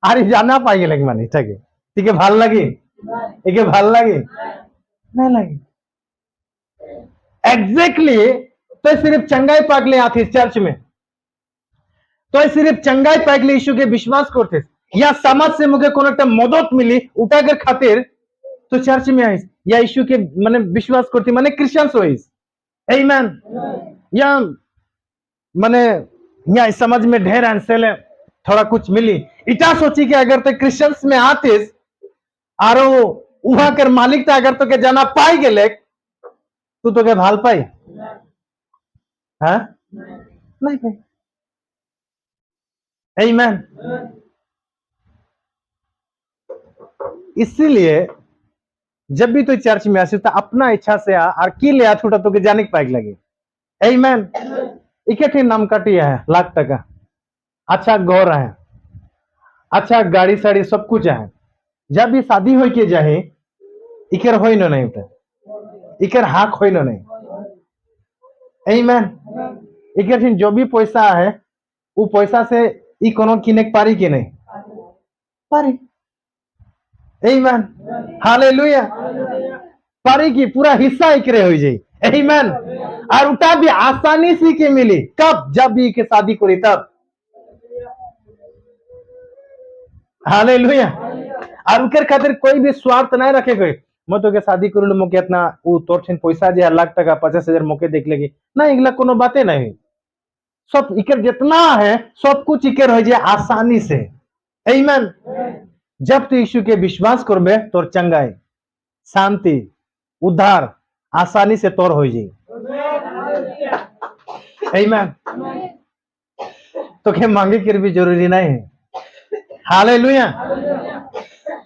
আর জানা পাই গেলে মানে এটাকে ঠিক ভাল লাগে, একে ভাল লাগে না লাগে एग्जैक्टली। तो सिर्फ चंगाई पागले आते चर्च में, तो सिर्फ चंगाई पागले यीशु के विश्वास करते या समाज से मुझे कोनो एक मदद मिली उठाकर खातिर तो चर्च में आइस या यीशु के माने विश्वास करती माने क्रिश्चियंस होइस। आमीन। या माने या समाज में ढेर आंसर थोड़ा कुछ मिली इटा सोची कि अगर तो क्रिश्चियंस में आते और वहां कर मालिक था अगर तो के जाना पाई गेले तू तो के भाल पाई, हाँ नहीं पाई। आमीन। इसीलिए जब भी तो चर्च में आसी तो अपना इच्छा से आ और की ले छूटा तो के जाने के पाइक लगे। आमीन। इकट्ठे नाम काटिया है लाख टका, अच्छा गौर है, अच्छा गाड़ी साड़ी सब कुछ है। जब भी शादी हो के जाए इकर हो नहीं उठे, इकर हाक हो नहीं। आमीन। इकर जो भी पैसा है वो पैसा से ई कोनो किने पारी के नहीं पारी। आमीन, हालेलुया। पारी की पूरा हिस्सा इकरे हो जाए। आमीन। और उठा भी आसानी से के मिली कब, जब भी के शादी करी तब। हालेलुया। और उनके खातिर कोई भी स्वार्थ नहीं रखे गए मैं तो के शादी कर लू मुके इतना वो तोर पैसा जे लाख टका 50,000 मौके देख लेगी ना, इगला कोनो बातें नहीं। सब इकर जितना है सब कुछ इकर हो जाए आसानी से। आमीन। जब तो यीशु के विश्वास करबे तोर चंगाई शांति उद्धार आसानी से तोर हो जाए। आमीन। तो के मांगे कर भी जरूरी नहीं है। हालेलुया।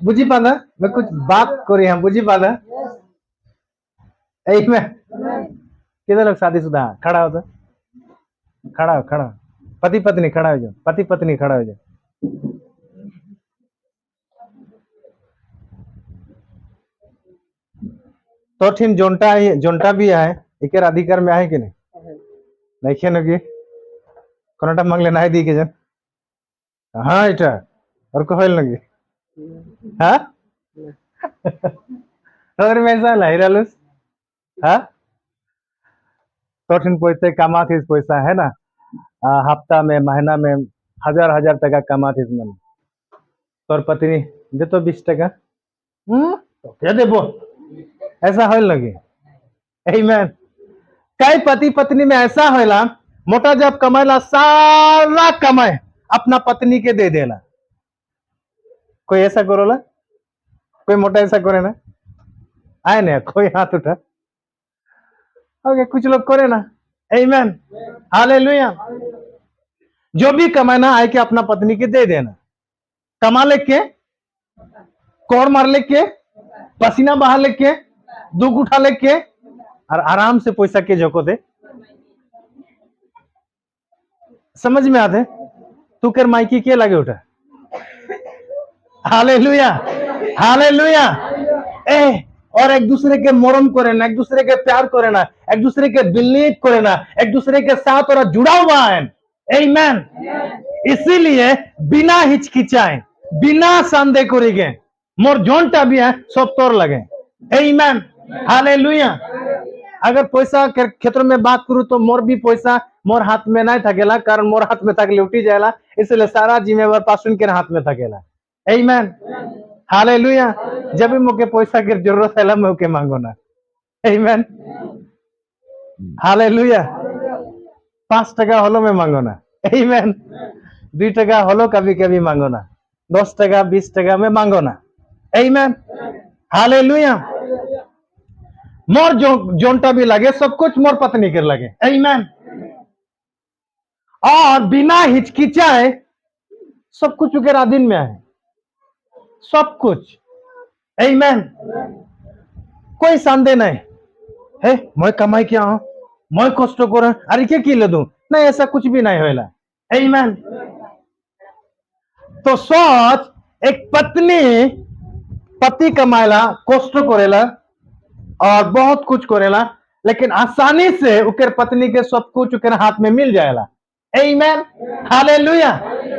बुझी पादा मैं कुछ बात करी हम बुझी पादा। आमीन। किधर लोग शादीशुदा खड़ा हो तो खड़ा हो, खड़ा पति पत्नी खड़ा हो जाओ, पति पत्नी खड़ा हो जाओ। तो ठीन जोंटा भी है इकर अधिकार में है कि नहीं नहीं खे नगी कोनटा मांगले नहीं दी के जन हाँ इटा और कहल लगी हाँ और वैसा लाइरा लुस हाँ तो ठीन पैसे कमा थी पैसा है ना हफ्ता में महीना में 1000 टका कमा थी मन तोर पत्नी दे तो 20 टका तो क्या देबो ऐसा होल लगे। आमीन। कई पति पत्नी में ऐसा होला मोटा जब कमाएला सारा कमाए अपना पत्नी के दे देला। कोई ऐसा करोला, कोई मोटा ऐसा करे ना आए ना कोई हाथ उठा ओके कुछ लोग करे ना। आमीन, हालेलुया। जो भी कमाना आए के अपना पत्नी के दे देना, कमा लेके कोड़ मार लेके पसीना बहा लेके दुख उठा लेके और आराम से पैसा के झोंको दे। समझ में आते तू कर माइकी के लगे उठा। Hallelujah, hallelujah. ए और एक दूसरे के मोरम करे ना, एक दूसरे के प्यार करे ना, एक दूसरे के बिलीव करे ना, एक दूसरे के साथ और जुड़ा हुआ है। आमीन। इसीलिए बिना हिचकिचाए बिना संदेह करेंगे मोर जोनटा भी है सब तोड़ लगे। आमीन, हालेलुया। अगर पैसा के क्षेत्र में बात करूं तो मोर भी पैसा मोर हाथ में नहीं थकेला, कारण मोर हाथ में थक लुटी जाएला, इसलिए सारा जिम्मेवार पासुन के हाथ में थकेला। आमीन, हालेलुया। जब भी मुके पैसा की जरूरत है मैं ओके मांगो ना। आमीन, हालेलुया। 5 टका होलो में मांगो ना। आमीन। 2 टका होलो कभी कभी मांगो ना, 10 टका 20 टका में मांगो ना। आमीन, हालेलुया। मोर जो जोनटा भी लगे सब कुछ मोर पत्नी के लगे, आमीन। और बिना हिचकिचाए सब कुछ उनके अधीन में है, सब कुछ, आमीन। कोई संदेह नहीं है मैं कमाई किया हूं, मैं कष्ट कर, अरे क्या किले दू, नहीं ऐसा कुछ भी नहीं होएला, आमीन। तो सोच एक पत्नी पति कमाएला, कष्ट करेला और बहुत कुछ करेला, लेकिन आसानी से उकर पत्नी के सब कुछ उकर हाथ में मिल जाएला, आमीन, हालेलुया।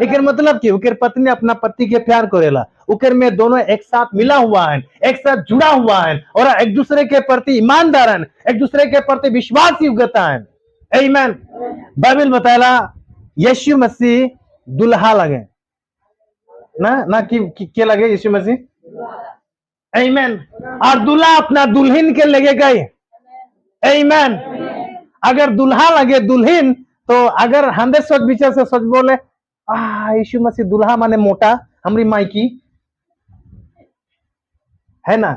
एकर मतलब कि उकर पत्नी अपना पति के प्यार करेला, उकर में दोनों एक साथ मिला हुआ है, एक साथ जुड़ा हुआ है और एक दूसरे के प्रति ईमानदार है, एक दूसरे के प्रति विश्वास योग्यता है, आमीन। बाइबल बताएला यीशु मसीह दुल्हा लगे ना कि के लगे यीशु मसीह, आमीन। और दूल्हा अपना दुल्हन के लगे गए, आमीन। अगर दूल्हा लगे दुल्हन, तो अगर हंदे सोच विचार से सोच बोले यीशु मसीह दूल्हा माने मोटा हमारी मायकी है ना,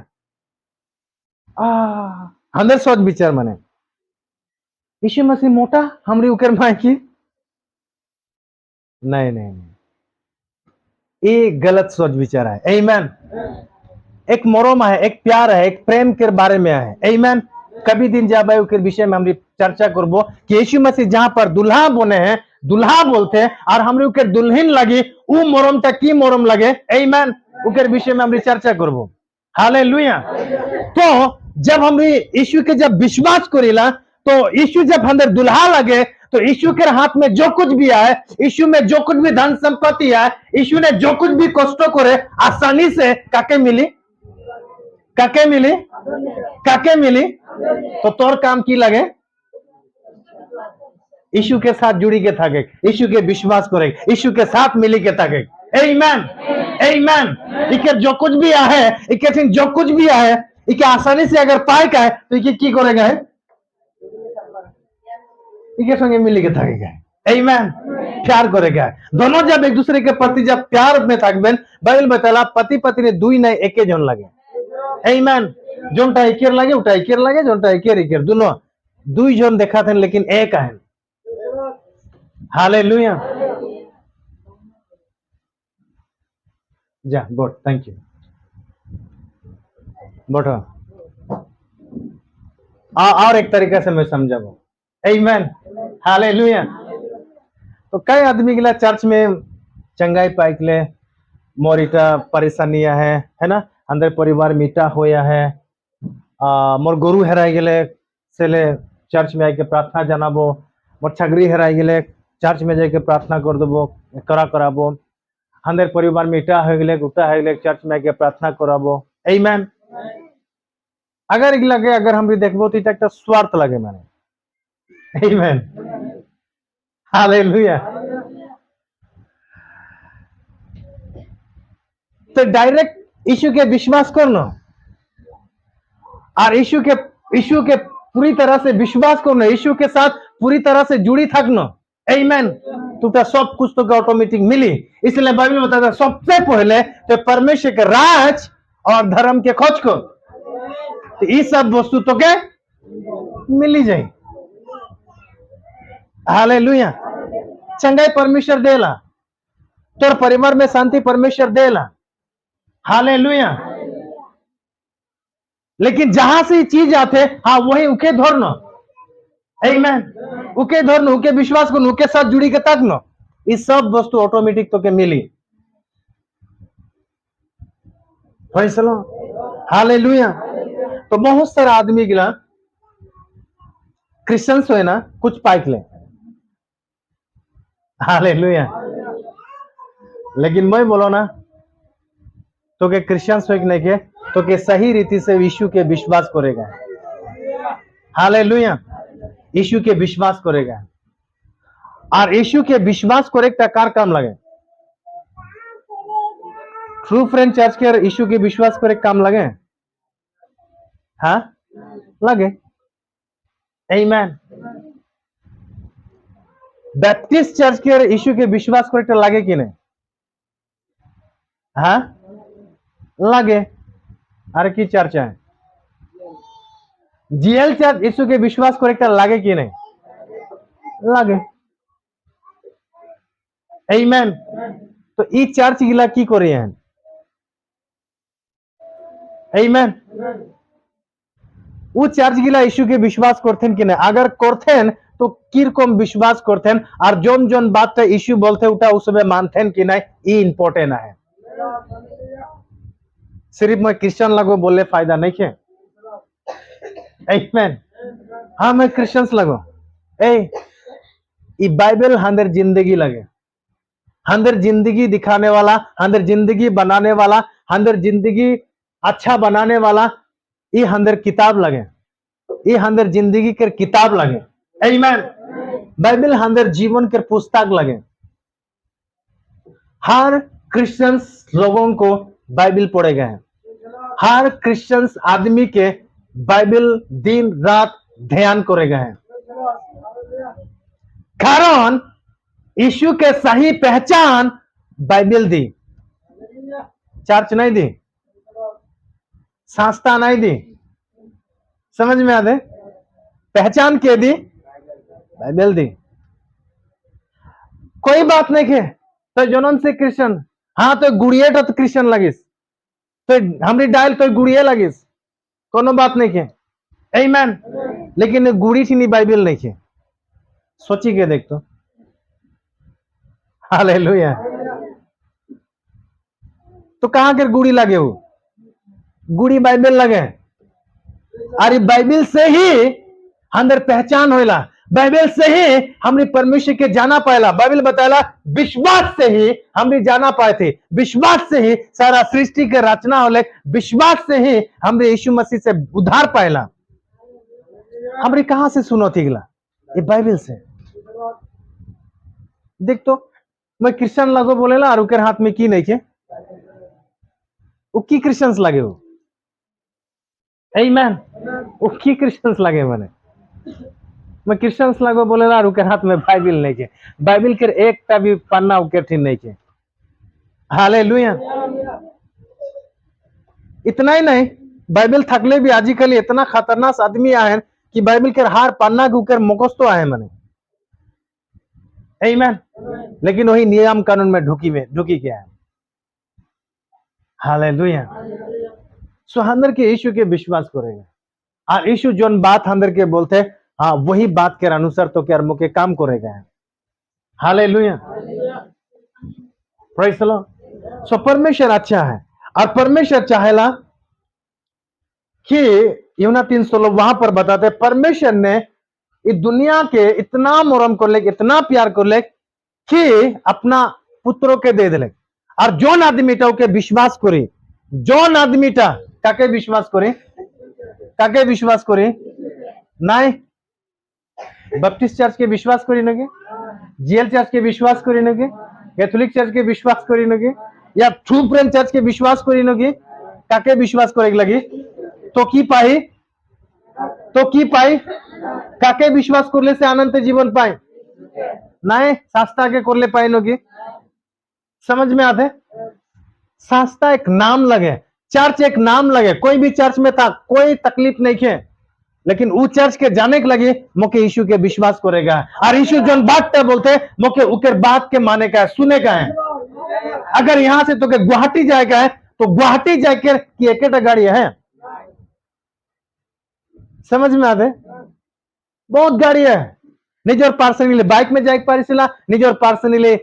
हंदे सोच विचार माने यीशु मसीह मोटा हमारी उकर मायकी, नहीं नहीं नहीं, ये गलत सोच विचार है, आमीन। एक मरोम है, एक प्यार है, एक प्रेम के बारे में है, आमीन। कभी दिन जब आए के विषय में हम चर्चा करबो कि यीशु मसीह जहां पर दुल्हा बने हैं, दुल्हा बोलते हैं, और हमरे उकर दुल्हन लगी उ मोरम तक की मोरम लगे, आमीन। उकर विषय में हम चर्चा करबो, हालेलुया। तो जब हम यीशु के जब विश्वास करेला, तो यीशु जब अंदर दुल्हा लगे, तो यीशु के हाथ में जो कुछ भी आए, यीशु में जो कुछ भी धन संपत्ति आए, यीशु ने जो कुछ भी कष्ट करे आसानी से काके मिली, काके मिली, काके मिली। तो तोर काम की लगे, यीशु के साथ जुड़ी के थके, यीशु के विश्वास करे, यीशु के साथ मिली के थके, आमीन, आमीन। इके जो कुछ भी आहे, इके सिंह जो कुछ भी आहे, इके आसानी से अगर पाए का है, तो इके की करेगा है, इके संगे मिली के थकेगा, आमीन, प्यार करेगा। दोनों जब एक दूसरे के प्रति जब प्यार में थकबेन, बाइबल बताला पति पत्नी दुई नहीं एके जन लगे, आमीन। जोनटा एकेर लगे उटा एकेर लगे, जोनटा एकेर एकेर, दोनों दुई जन देखा थे लेकिन एक है, हालेलुया। जा बोट, थैंक यू, बोटो। और एक तरीके से मैं समझाबो, आमीन, हालेलुया। तो कई आदमी के चर्च में चंगाई पाई के लिए मोरिटा परेशानियां है ना, अंदर परिवार मीठा होया है, मोर गुरु हेराई गेले से ले चर्च में आके प्रार्थना जनाबो, मोर छगरी हेराई गेले चर्च में जाके प्रार्थना कर देबो, कराबो, अंदर परिवार मीठा हो गेले गुटा हो गेले चर्च में आके प्रार्थना कराबो, आमीन। अगर लगे अगर हम भी देखबो तो एक स्वार्थ लगे माने, आमीन, हालेलुया। तो डायरेक्ट यीशु के विश्वास करना और यीशु के पूरी तरह से विश्वास करना, यीशु के साथ पूरी तरह से जुड़ी थकना, आमीन। तो सब कुछ तो ऑटोमेटिक मिली। इसलिए बाइबल में बताता है सबसे पहले तो परमेश्वर के राज और धर्म के खोज को, तो ये सब वस्तु तो के मिली जाए, हालेलुया। चंगाई परमेश्वर देला, तोर परिवार में शांति परमेश्वर देला, हालेलुया। लेकिन जहां से चीज आते हाँ वही उके धरना, आमीन, उके धरना, उके विश्वास करना, उके साथ जुड़ी के तकना, ये सब वस्तु ऑटोमेटिक तो के मिली, हालेलुया। तो बहुत सारा आदमी गिला क्रिश्चियंस हो ना कुछ पाइक ले, हालेलुया। लेकिन मैं बोलो ना तो के क्रिश्चियंस हो नहीं के, तो के सही रीति से यीशु के विश्वास करेगा, हालेलुया, यीशु के विश्वास करेगा। और यीशु के विश्वास करे कार काम लगे, ट्रू फ्रेंड चर्च के यीशु के विश्वास करे काम लगे, हाँ लगे, आमीन। बैप्टिस्ट चर्च के यीशु के विश्वास करे लगे कि नहीं, हाँ लगे। अरे की चर्चा है জিএল চার্চ ইসুকে বিশ্বাস করে একটা লাগে কি নাই লাগে আমেন তো এই চার্চ গিলা কি করে আমেন ও চার্চ গিলা ইসুকে বিশ্বাস করতেন কিনা अगर করতেন तो কিরকম বিশ্বাস করতেন আর জন জন বাতটা ইস্যু বলতে ওটা उसमें मानतें कि नहीं ये इंपॉर्टेंट है सिर्फ मैं क्रिश्चियन लगो बोले फायदा नहीं है आमेन हाँ मैं क्रिश्चियंस लगो ए ये बाइबल हंदर जिंदगी लगे हंदर जिंदगी दिखाने वाला हंदर जिंदगी बनाने वाला हंदर जिंदगी अच्छा बनाने वाला ये हंदर किताब लगे ये हंदर जिंदगी के किताब लगे आमेन बाइबल हंदर जीवन के पुस्तक लगे हर क्रिश्चियंस लोगों को बाइबल पढ़ेगा है हर क्रिश्चियंस आदमी के बाइबल दिन रात ध्यान करेगा है कारण यीशु के सही पहचान बाइबल दी चर्च नहीं दी संस्था नहीं दी समझ में आते पहचान के दी बाइबल दी कोई बात नहीं है तो जनन से क्रिश्चियन हाँ तो गुड़िए तो क्रिश्चियन लगिस तो हमारी डायल तो गुड़िए लगिस कोनो बात नहीं है आमेन लेकिन गुड़ी थी बाइबल नहीं है सोची के देख तो हालेलुया तो कहां के गुड़ी लगे हो गुड़ी बाइबल लगे अरे बाइबल से ही अंदर पहचान होला बाइबल से ही हमने परमेश्वर के जाना पाएला बाइबल बताला विश्वास से ही हमने जाना पाए थे विश्वास से ही सारा सृष्टि के रचना होले विश्वास से ही हमने यीशु मसीह से उद्धार पाएला हमने कहां से सुनो थी गला ये बाइबल से देख तो मैं क्रिश्चियन लगो बोलेला और उकर हाथ में की नहीं के वो की क्रिश्चियंस लगे हो आमेन वो की क्रिश्चियंस लगे मैंने मैं क्रिश्चियंस लगो बोलेला और उकर हाथ में बाइबल नहीं के बाइबल के एक भी पन्ना उकर ठीक नहीं के हालेलुया इतना ही नहीं बाइबल थकले भी आजकल इतना खतरनाक आदमी आए कि बाइबल के हर पन्ना के ऊपर मुखस्त तो आए मैंने आमेन लेकिन वही नियम कानून में ढुकी के आए हालेलुया सो अंदर के यीशु के विश्वास करेगा और यीशु जोन बात अंदर के बोलते हाँ वही बात के अनुसार तो क्या मुके काम करेगा हालेलुया प्रेज़ द लॉर्ड सो परमेश्वर अच्छा है और परमेश्वर चाहेला कि यूना 3:16 वहां पर बताते परमेश्वर ने इस दुनिया के इतना मोरम कर ले इतना प्यार कर ले कि अपना पुत्रों के दे दिले और जोन आदमीटा के विश्वास करे जोन आदमीटा काके विश्वास करे नहीं बैप्टिस्ट चर्च के विश्वास करी नगे जीएल चर्च के विश्वास करी नगे कैथोलिक चर्च के विश्वास करी नगे या ट्रू फ्रेंड चर्च के विश्वास करी नगे काके विश्वास करे लगी तो की पाई काके विश्वास करले से अनंत जीवन पाए नहीं शास्त्रा के करले पाए नगे समझ में आते शास्त्रा एक नाम लगे चर्च एक नाम लगे कोई भी चर्च में था कोई तकलीफ नहीं है लेकिन वो चर्च के जाने के लगे मोके यीशु के विश्वास करेगा और यीशु जो बात बोलते मोके उकर बात के माने का है सुने का है अगर यहां से तो के गुवाहाटी जाएगा है तो गुवाहाटी जाकर की एक गाड़ी है समझ में आते बहुत गाड़ी है निजर पार्सनली बाइक में जाए पारिसिला निजर पार्सनली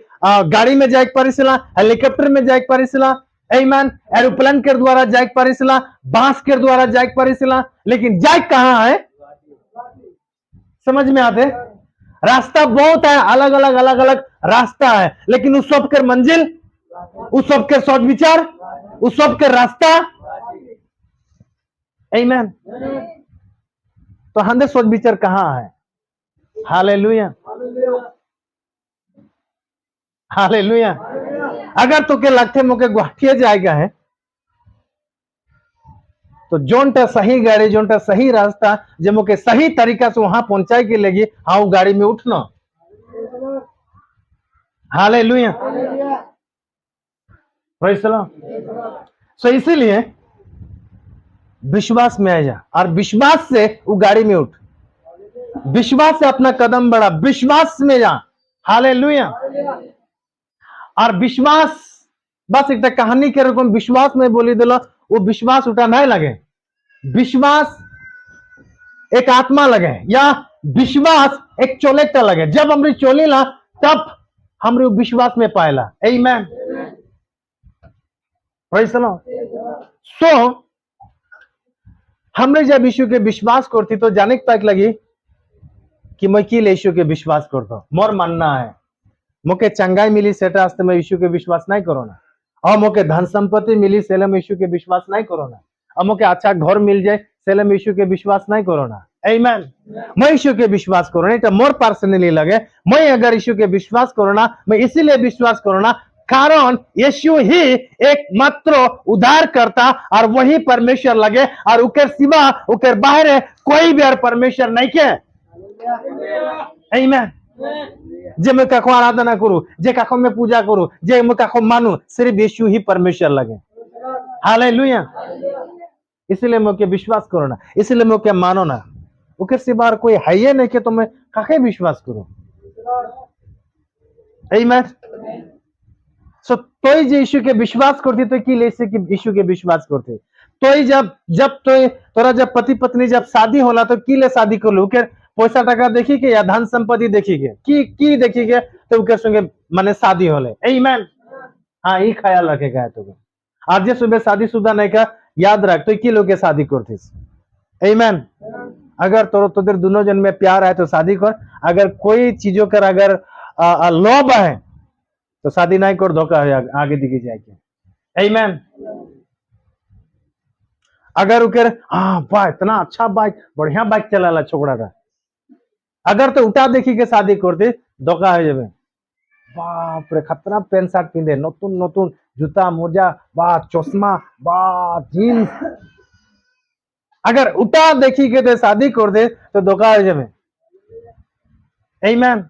गाड़ी में जाए पारिसिला हेलीकॉप्टर में जाए पारिसिला आमेन एरोप्लेन के द्वारा जाए पारिसिला बांस के द्वारा जाए पारिसिला लेकिन जाए कहां है समझ में आते रास्ता बहुत है अलग अलग रास्ता है लेकिन उस सब के मंजिल उस सब के सोच विचार उस सब के रास्ता आमेन तो हंदे सोच विचार कहां है हालेलुया हालेलुया अगर तो के लगते मोके गुवाहाटी जाएगा है तो जोनटा सही गाड़ी जोनटा सही रास्ता जो मोके सही तरीका से वहां पहुंचाए के लगी हाँ गाड़ी में उठना हालेलुया प्रेज़ द लॉर्ड सो इसीलिए विश्वास में आ जा और विश्वास से वो गाड़ी में उठ, विश्वास से अपना कदम बढ़ा, विश्वास में जा। हालेलुया। और विश्वास बस एक कहानी के रकम विश्वास में बोली दिलो, वो विश्वास उठा नहीं लगे, विश्वास एक आत्मा लगे या विश्वास एक चोलेटा लगे। जब हमरी चोली ला तब हमरे विश्वास में पाएला। आमीन, प्रेज़ द लॉर्ड। सो हमने जब यीशु के विश्वास करती तो जाने तक लगी कि मैं कि यीशु के विश्वास करता हूं। मोर मानना है मोके चंगाई मिली सेटा आस्ते मैं यीशु के विश्वास नहीं करो ना, और मोके धन संपत्ति मिली सेले में यीशु के विश्वास नहीं करो ना, और मोके अच्छा घर मिल जाए सेले में यीशु के विश्वास नहीं करो ना। आमीन। मैं यीशु के विश्वास करो ना, तो मोर पर्सनली लगे मैं अगर यीशु के विश्वास करो ना, मैं इसीलिए विश्वास करो ना कारण यीशु ही एकमात्र उद्धार करता और वही परमेश्वर लगे, और उकर सिवा उकर बाहर कोई भी और परमेश्वर नहीं के। आमीन। जे मैं काको आराधना करूं, जे काको मैं पूजा करूं, जे मैं काको मानू, सिर्फ यीशु ही परमेश्वर लगे। हालेलुया। इसलिए मैं के विश्वास करो ना, इसलिए मैं के मानो ना, उके सिवा कोई है ही नहीं के तो मैं काके विश्वास करूं। आमीन। सो तोई जे यीशु के विश्वास करती तो कि लेसे कि यीशु के विश्वास करते तोई जब जब तो तोरा जब पति पत्नी जब शादी होला तो कि ले शादी कर लो के पैसा टका देखी के या धन संपत्ति देखी के की देखी के तो उनके संगे माने शादी होले। आमीन। हाँ ये ख्याल रखेगा तो आज जे सुबह शादीशुदा नहीं का याद रख तो कि लोग के शादी करतीस। आमीन। अगर तोদের दोनों जन में प्यार है तो शादी कर, अगर कोई चीजों का अगर लोभ है तो शादी नहीं कर, धोखा है आगे दिखी जाएगी। आमीन। अगर उकर हाँ वाह इतना अच्छा बाइक बढ़िया बाइक चलाला छोकरा का, अगर तो उठा देखी के शादी करते धोखा हो जाए। बाप रे खतरा पेंट शर्ट पिंधे, नतून नतून जूता मोजा बा चश्मा बा जीन्स, अगर उठा देखी के तो शादी कर दे तो धोखा हो जाए। आमीन।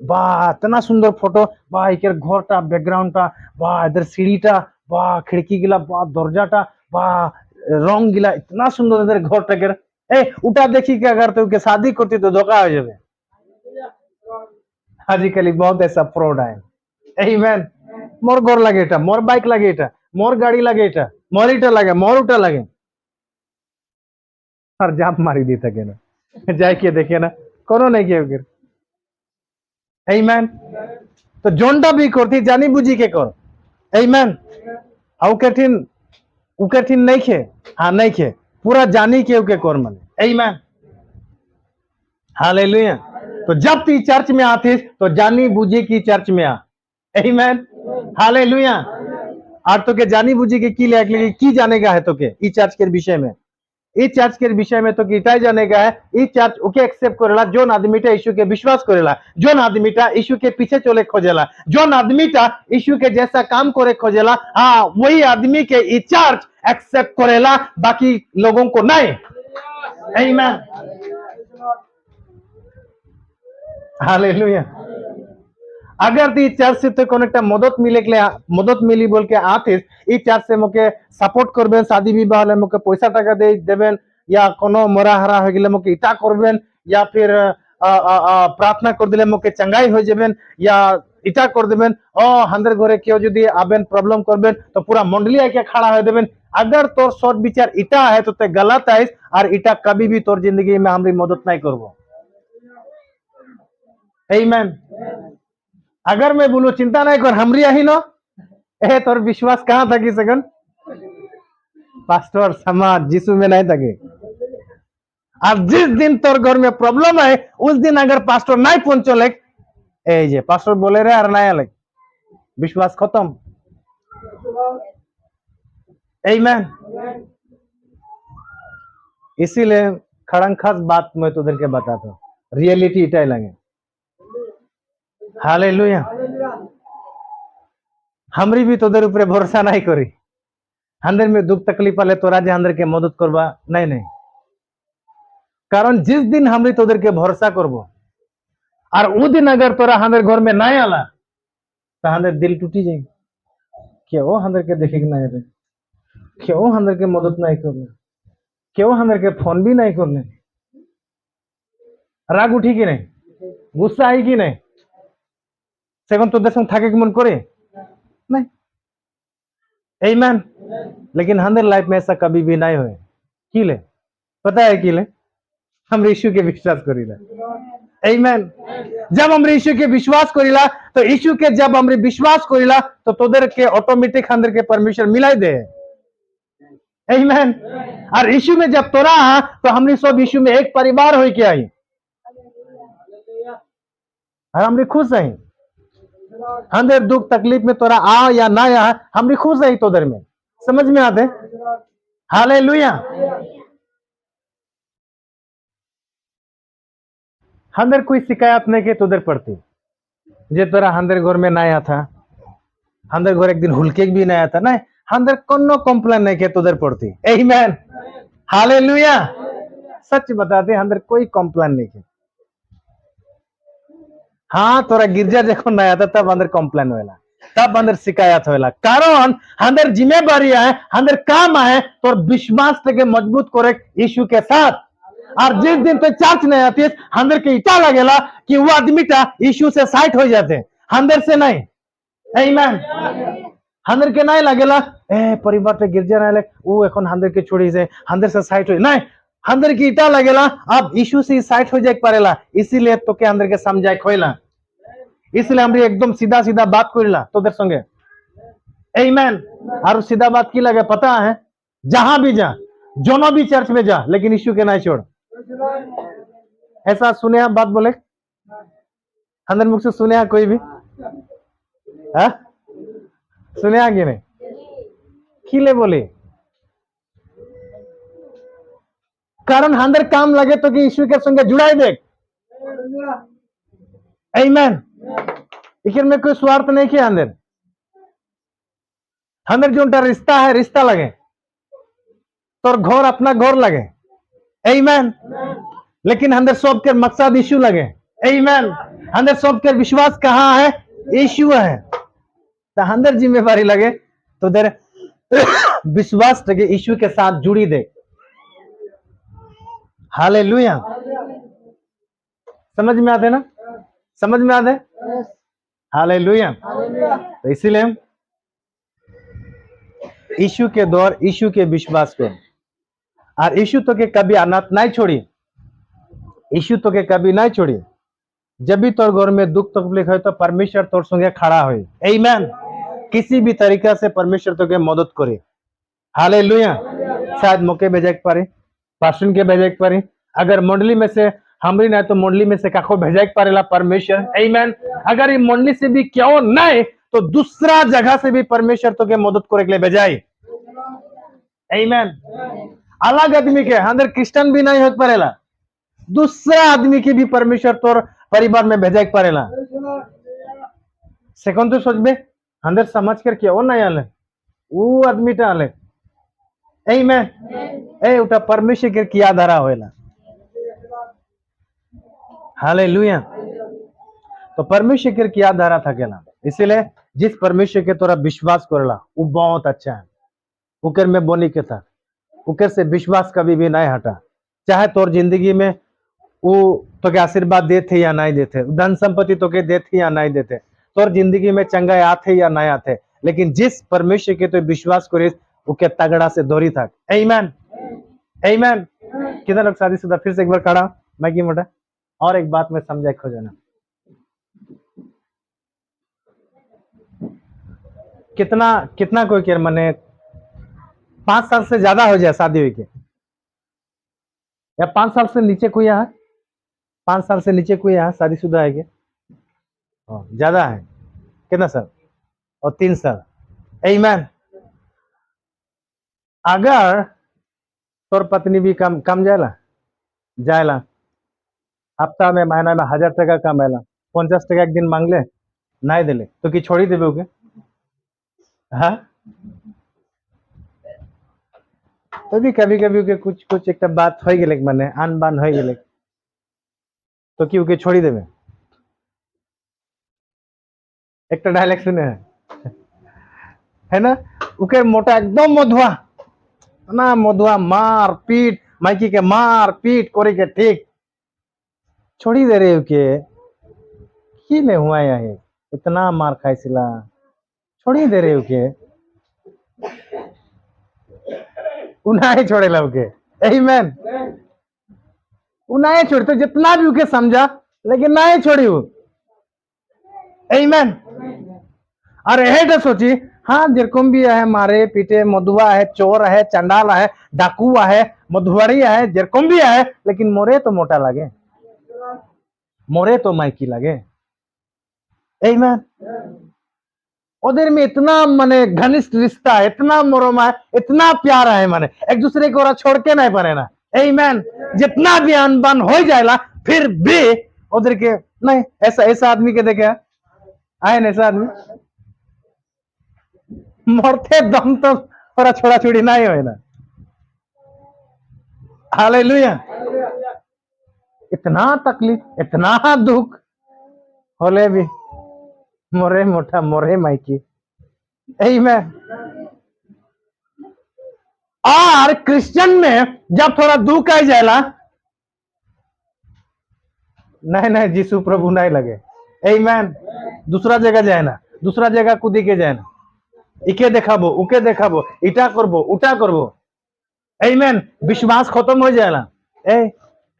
वाह इतना सुंदर फोटो, वाह इकर घरटा बैकग्राउंडटा, वाह इधर सीढ़ीटा, वाह खिड़की गिला, वाह दरजाटा, वाह रंग गिला इतना सुंदर इधर घरटा के ए उठा देखी के अगर तो के शादी करती तो धोखा हो जाए। आजकल बहुत ऐसा फ्रॉड है। आमीन। मोर घर लगे एटा, मोर बाइक लगे एटा, मोर गाड़ी लगे एटा, मोर इटा लगे, मोर उटा लगे, और जाप मारी दी था के ना जाए के देखे ना कोनो नहीं के फिर। आमीन। तो जोनटा भी करती जानी बुझी के कर। आमीन। आउ कठिन नहीं खे, हाँ नहीं खे पूरा जानी के कर माने। आमीन। हालेलुया। तो जब तू चर्च में आती तो जानी बुझी की चर्च में आ। आमीन। हालेलुया। और तो के जानी बुझी के की जाने का है तो के ई चर्च के विषय में, ई चर्च के विषय में तो किताई जाने का है ई चर्च ओके एक्सेप्ट करेला जोन आदमीटा यीशु के विश्वास करेला, जोन आदमीटा यीशु के पीछे चले खोजेला, जोन आदमीटा यीशु के जैसा काम करे खोजेला, हाँ वही आदमी के ई चर्च एक्सेप्ट करेला, बाकी लोगों को नहीं। आमीन। हालेलुया। अगर ती चर्च से तो कोनटा मदद मिले के मदद मिली बोल के आतिस ई चर्च से मोके सपोर्ट करबेन, शादी विवाह हले मोके पैसा टाका दे देबेन, या कोनो मरा हरा हो गेले मोके इटा करबेन, या फिर प्रार्थना कर दिले मोके चंगाई हो जेबेन, या इटा कर देबेन, ओ हंदर घरे केउ जदी आबेन प्रॉब्लम करबेन तो पूरा मंडली आके खड़ा हो देबेन। अगर तोर सोच विचार इटा है तो ते गलत है, और इटा कभी भी तोर जिंदगी में हमरी मदद नहीं करबो। आमीन। अगर मैं बोलूं चिंता नहीं कर हमरी आही नो ए तोर विश्वास कहां थकी सकन, पास्टर समाज यीशु में नहीं थके। और जिस दिन तोर घर में प्रॉब्लम है उस दिन अगर पास्टर नहीं पहुंचो लेक ए जे पास्टर बोले रे और नहीं लेक विश्वास खत्म। आमीन। इसीलिए खड़ंखास बात मैं तुझे के बताता हूं, रियलिटी इटाई लगे। हालेलुया। हमरी भी तोদের ऊपर भरोसा नहीं करी, हंदर में दुख तकलीफ आले तोरा जे हंदर के मदद करबा नहीं नहीं, कारण जिस दिन हमरी तोদের के भरोसा करबो और वो दिन अगर तोरा हंदर घर में नहीं आला तो हंदर दिल टूटी जाए, क्यों हंदर के देखे नहीं रे, क्यों हंदर के मदद नहीं करना, क्यों हमारे के फोन भी नहीं करने, राग उठी कि नहीं, गुस्सा आई कि नहीं, सेकंड तो दसम थाके मन करे नहीं। आमीन। लेकिन हमारे लाइफ में ऐसा कभी भी नहीं हुए। किले पता है किले हम यीशु के विश्वास करीला। आमीन। जब हम यीशु के विश्वास करीला तो यीशु के जब हम विश्वास करीला तो तोदर के ऑटोमेटिक अंदर के परमेश्वर मिलाई दे। आमीन। और यीशु में जब तोरा तो हमने सब यीशु में एक परिवार हो के आई और हमने खुश है। अंदर दुख तकलीफ में तोरा आ या ना आ हमने खुश है तोदर में, समझ में आते। हालेलुया। अंदर कोई शिकायत नहीं के तोदर पड़ती जे तोरा अंदर घर में ना आया था, अंदर घर एक दिन हुलके भी नहीं आया था ना, अंदर कोनो कंप्लेन नहीं के तोदर पड़ती। आमीन। हालेलुया। सच बताते अंदर कोई कंप्लेन नहीं के। हाँ तोरा गिरजा देखो ना आया था तब अंदर कंप्लेन होएला, तब अंदर शिकायत होएला। कारण अंदर जिम्मेदारी है, अंदर काम है तो विश्वास के मजबूत करे यीशु के साथ। और जिस दिन तो चर्च नहीं आती है अंदर के इटा लगेला कि वो आदमी का यीशु से साइट हो जाते, अंदर से नहीं। आमीन। अंदर के नहीं लगेला ए परिवार पे गिरजा नहीं लगे वो এখন अंदर के छोड़ी से अंदर से साइट हो नहीं, अंदर की इटा लगेला अब यीशु से साइट हो जाए पारेला। इसीलिए तो के अंदर के समझाए खोइला, इसलिए हम एकदम सीधा सीधा बात करिला तोদের संगे। आमीन। और सीधा बात की लगे पता है, जहां भी जा जोनो भी चर्च में जा लेकिन यीशु के नहीं छोड़। ऐसा सुने आप बात बोले अंदर मुख से सुने कोई भी हाँ? सुने आगे नहीं खिले बोले कारण अंदर काम लगे तो कि यीशु के संगे जुड़ाई देख। आमीन। इधर में कोई स्वार्थ नहीं किया अंदर, अंदर जो उनका रिश्ता है रिश्ता लगे तो घर अपना घर लगे। आमीन। लेकिन अंदर सबके मकसद यीशु लगे। आमीन। अंदर सबके विश्वास कहाँ है, यीशु है। तो अंदर जिम्मेदारी लगे तो देर विश्वास लगे यीशु के साथ जुड़ी दे। हालेलुया। समझ में आते ना, समझ में आते। हालेलुया। तो इसीलिए यीशु के दौर यीशु के विश्वास पे और यीशु तो के कभी अनाथ नहीं छोड़ी, यीशु तो के कभी नहीं छोड़ी। जब भी तोर घर में दुख तकलीफ हो तो परमेश्वर तोर संगे खड़ा हो। आमीन। किसी भी तरीका से परमेश्वर तो के मदद करे। हालेलुया। शायद मौके भेजे पारे, पास्टर के भेजे पारे, अगर मंडली में से हमरी नहीं तो मंडली में से काको भेजे पारेला परमेश्वर। आमीन। अगर ये मंडली से भी क्यों नहीं तो दूसरा जगह से भी परमेश्वर तो के मदद करे के लिए भेजाई। आमीन। अलग आदमी के अंदर क्रिश्चियन भी नहीं हो पारेला, दूसरा आदमी की भी परमेश्वर तोर परिवार में भेजा पारेला। सेकंड तो सोचबे अंदर समझ कर क्यों नहीं आले वो आदमी टा आले। आमीन। ए उटा परमेश्वर के किया धारा होएला। हालेलुया। तो परमेश्वर के किया धारा थकेला, इसलिए जिस परमेश्वर के तोरा विश्वास करला वो बहुत अच्छा है। उकर में बोनी के था उकर से विश्वास कभी भी नहीं हटा, चाहे तोर जिंदगी में वो तो के आशीर्वाद देते या नहीं देते, धन संपत्ति तो के देते या नहीं देते, तोर जिंदगी में चंगा आते या नहीं आते, लेकिन जिस परमेश्वर के तो विश्वास करिस उके तगड़ा से दोरी था। आमीन। आमीन। कितना लोग शादीशुदा फिर से एक बार खड़ा मैं की मोटा और एक बात में समझा खोजना, कितना कितना कोई के मने 5 साल से ज्यादा हो जाए शादी हुई के या 5 साल से नीचे कोई है, 5 साल से नीचे कोई है शादीशुदा है के ज्यादा है कितना साल और 3 साल। आमीन। अगर तोर पत्नी भी कम कम जाएला हफ्ता में महीना में 1000 टका कमाएला 50 टका एक दिन मांग ले नहीं दिले तो कि छोड़ी देबे ओके। हाँ तो भी कभी कभी के कुछ कुछ एक बात हो गए माने आन बान हो गए तो कि ओके छोड़ी देबे। एक डायलॉग सुने है ना, उके मोटा एकदम मधुआ ना मधुआ मार पीट माइकी के मार पीट करे के ठीक छोड़ी दे रहे हो कि ले हुआ है इतना मार खाइसिला छोड़ी दे रहे हो के उन्हें छोड़ेला के आमेन उन्हें छोड़ तो जितना भी उके समझा लेकिन ना ही छोड़ी आमेन अरे हेट सोची हाँ जेरकम भी है मारे पीटे मधुआ है चोर है चंडाल है डाकुआ है मधुवरी है जेरकम भी है लेकिन मोरे तो मोटा लगे मोरे तो माइकी लगे आमेन उधर में इतना माने घनिष्ठ रिश्ता है इतना मोरमा है इतना प्यारा है माने एक दूसरे को छोड़ के नहीं पड़े ना आमेन जितना भी अनबन हो जाएगा फिर भी उधर के नहीं ऐसा आदमी के देखे आए ना ऐसा आदमी मरते दम तो थोड़ा छोड़ा छोड़ी नहीं हो ना हालेलुया इतना तकलीफ इतना दुख होले भी मोरे मोटा मोरे माइकी आमेन और क्रिश्चियन में जब थोड़ा दुख आ जाएगा नहीं जीसु प्रभु नहीं लगे आमेन दूसरा जगह जाए ना दूसरा जगह कूदी के जाए ना इके देखाबो उके देखाबो इटा करबो उटा करबो आमेन विश्वास खत्म हो जाएगा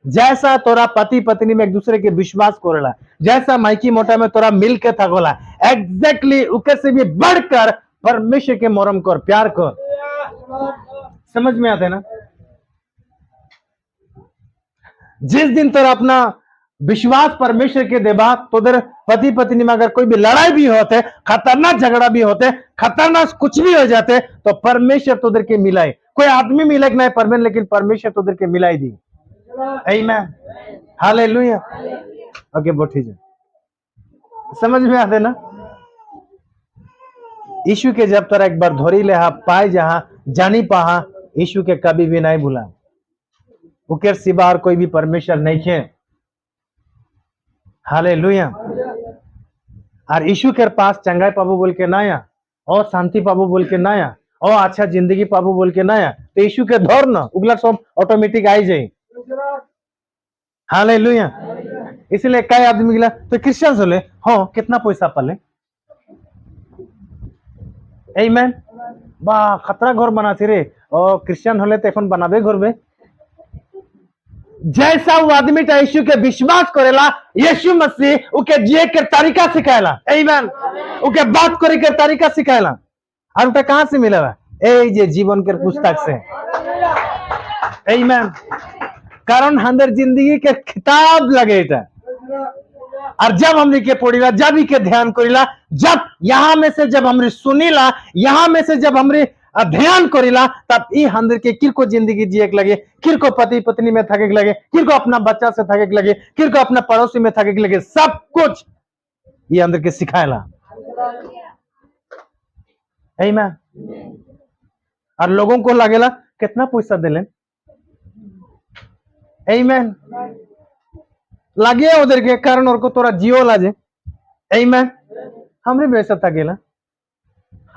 जैसा तोरा पति पत्नी में एक दूसरे के विश्वास करेला जैसा माइकी मोटा में तोरा मिल के थकोला एग्जैक्टली उके से भी बढ़कर परमेश्वर के मोरम कर प्यार कर समझ में आते ना जिस दिन तोरा अपना विश्वास परमेश्वर के देबा तो उधर पति पत्नी में अगर कोई भी लड़ाई भी होते खतरनाक झगड़ा भी होते खतरनाक कुछ भी हो जाते तो परमेश्वर तो उधर के मिलाए कोई आदमी मिले नहीं परमेश्वर लेकिन परमेश्वर तो उधर के मिलाई दी आमेन हालेलुया ओके बैठी जा समझ में आते ना यीशु के जब तोरा एक बार धोरी ले पाए जहां जानी पहा यीशु के कभी भी नहीं भूला उके सिवा और कोई भी परमेश्वर नहीं खे हालेलुया और यीशु के पास चंगाई पाबू बोल के ना या और शांति पाबू बोल के ना या और अच्छा जिंदगी पाबू बोल के ना या तो यीशु के धोर ना उगला सब ऑटोमेटिक आई जाए हालेलुया इसलिए कई आदमी गिला तो क्रिश्चियन होले हाँ कितना पैसा पाले आमेन बा खतरा घर बनाती रे और क्रिश्चियन होले तो एखन बनाबे घर में जैसा वो आदमी टा यीशु के विश्वास करेला यीशु मसीह उके जिए के तरीका सिखाएला आमेन उके बात करे के तरीका सिखाएला और उटा कहां से मिलेला ए जे जीवन के पुस्तक से आमेन कारण हमारे जिंदगी के किताब लगे था और जब हमने के पढ़ीला जब ही के ध्यान करीला जब यहाँ में से जब हमने सुनीला यहाँ में से जब हमने ध्यान करीला तब ये हमरे के किरको जिंदगी जिए के लगे किरको पति पत्नी में थके के लगे किरको अपना बच्चा से थके के लगे किरको अपना पड़ोसी में थके के लगे सब कुछ ये अंदर के सिखाएला आमेन और लोगों को लगेला कितना पैसा देले आमेन लगे उधर के कारण और को तोरा जियो लाजे आमेन हमरे वैसा था गेला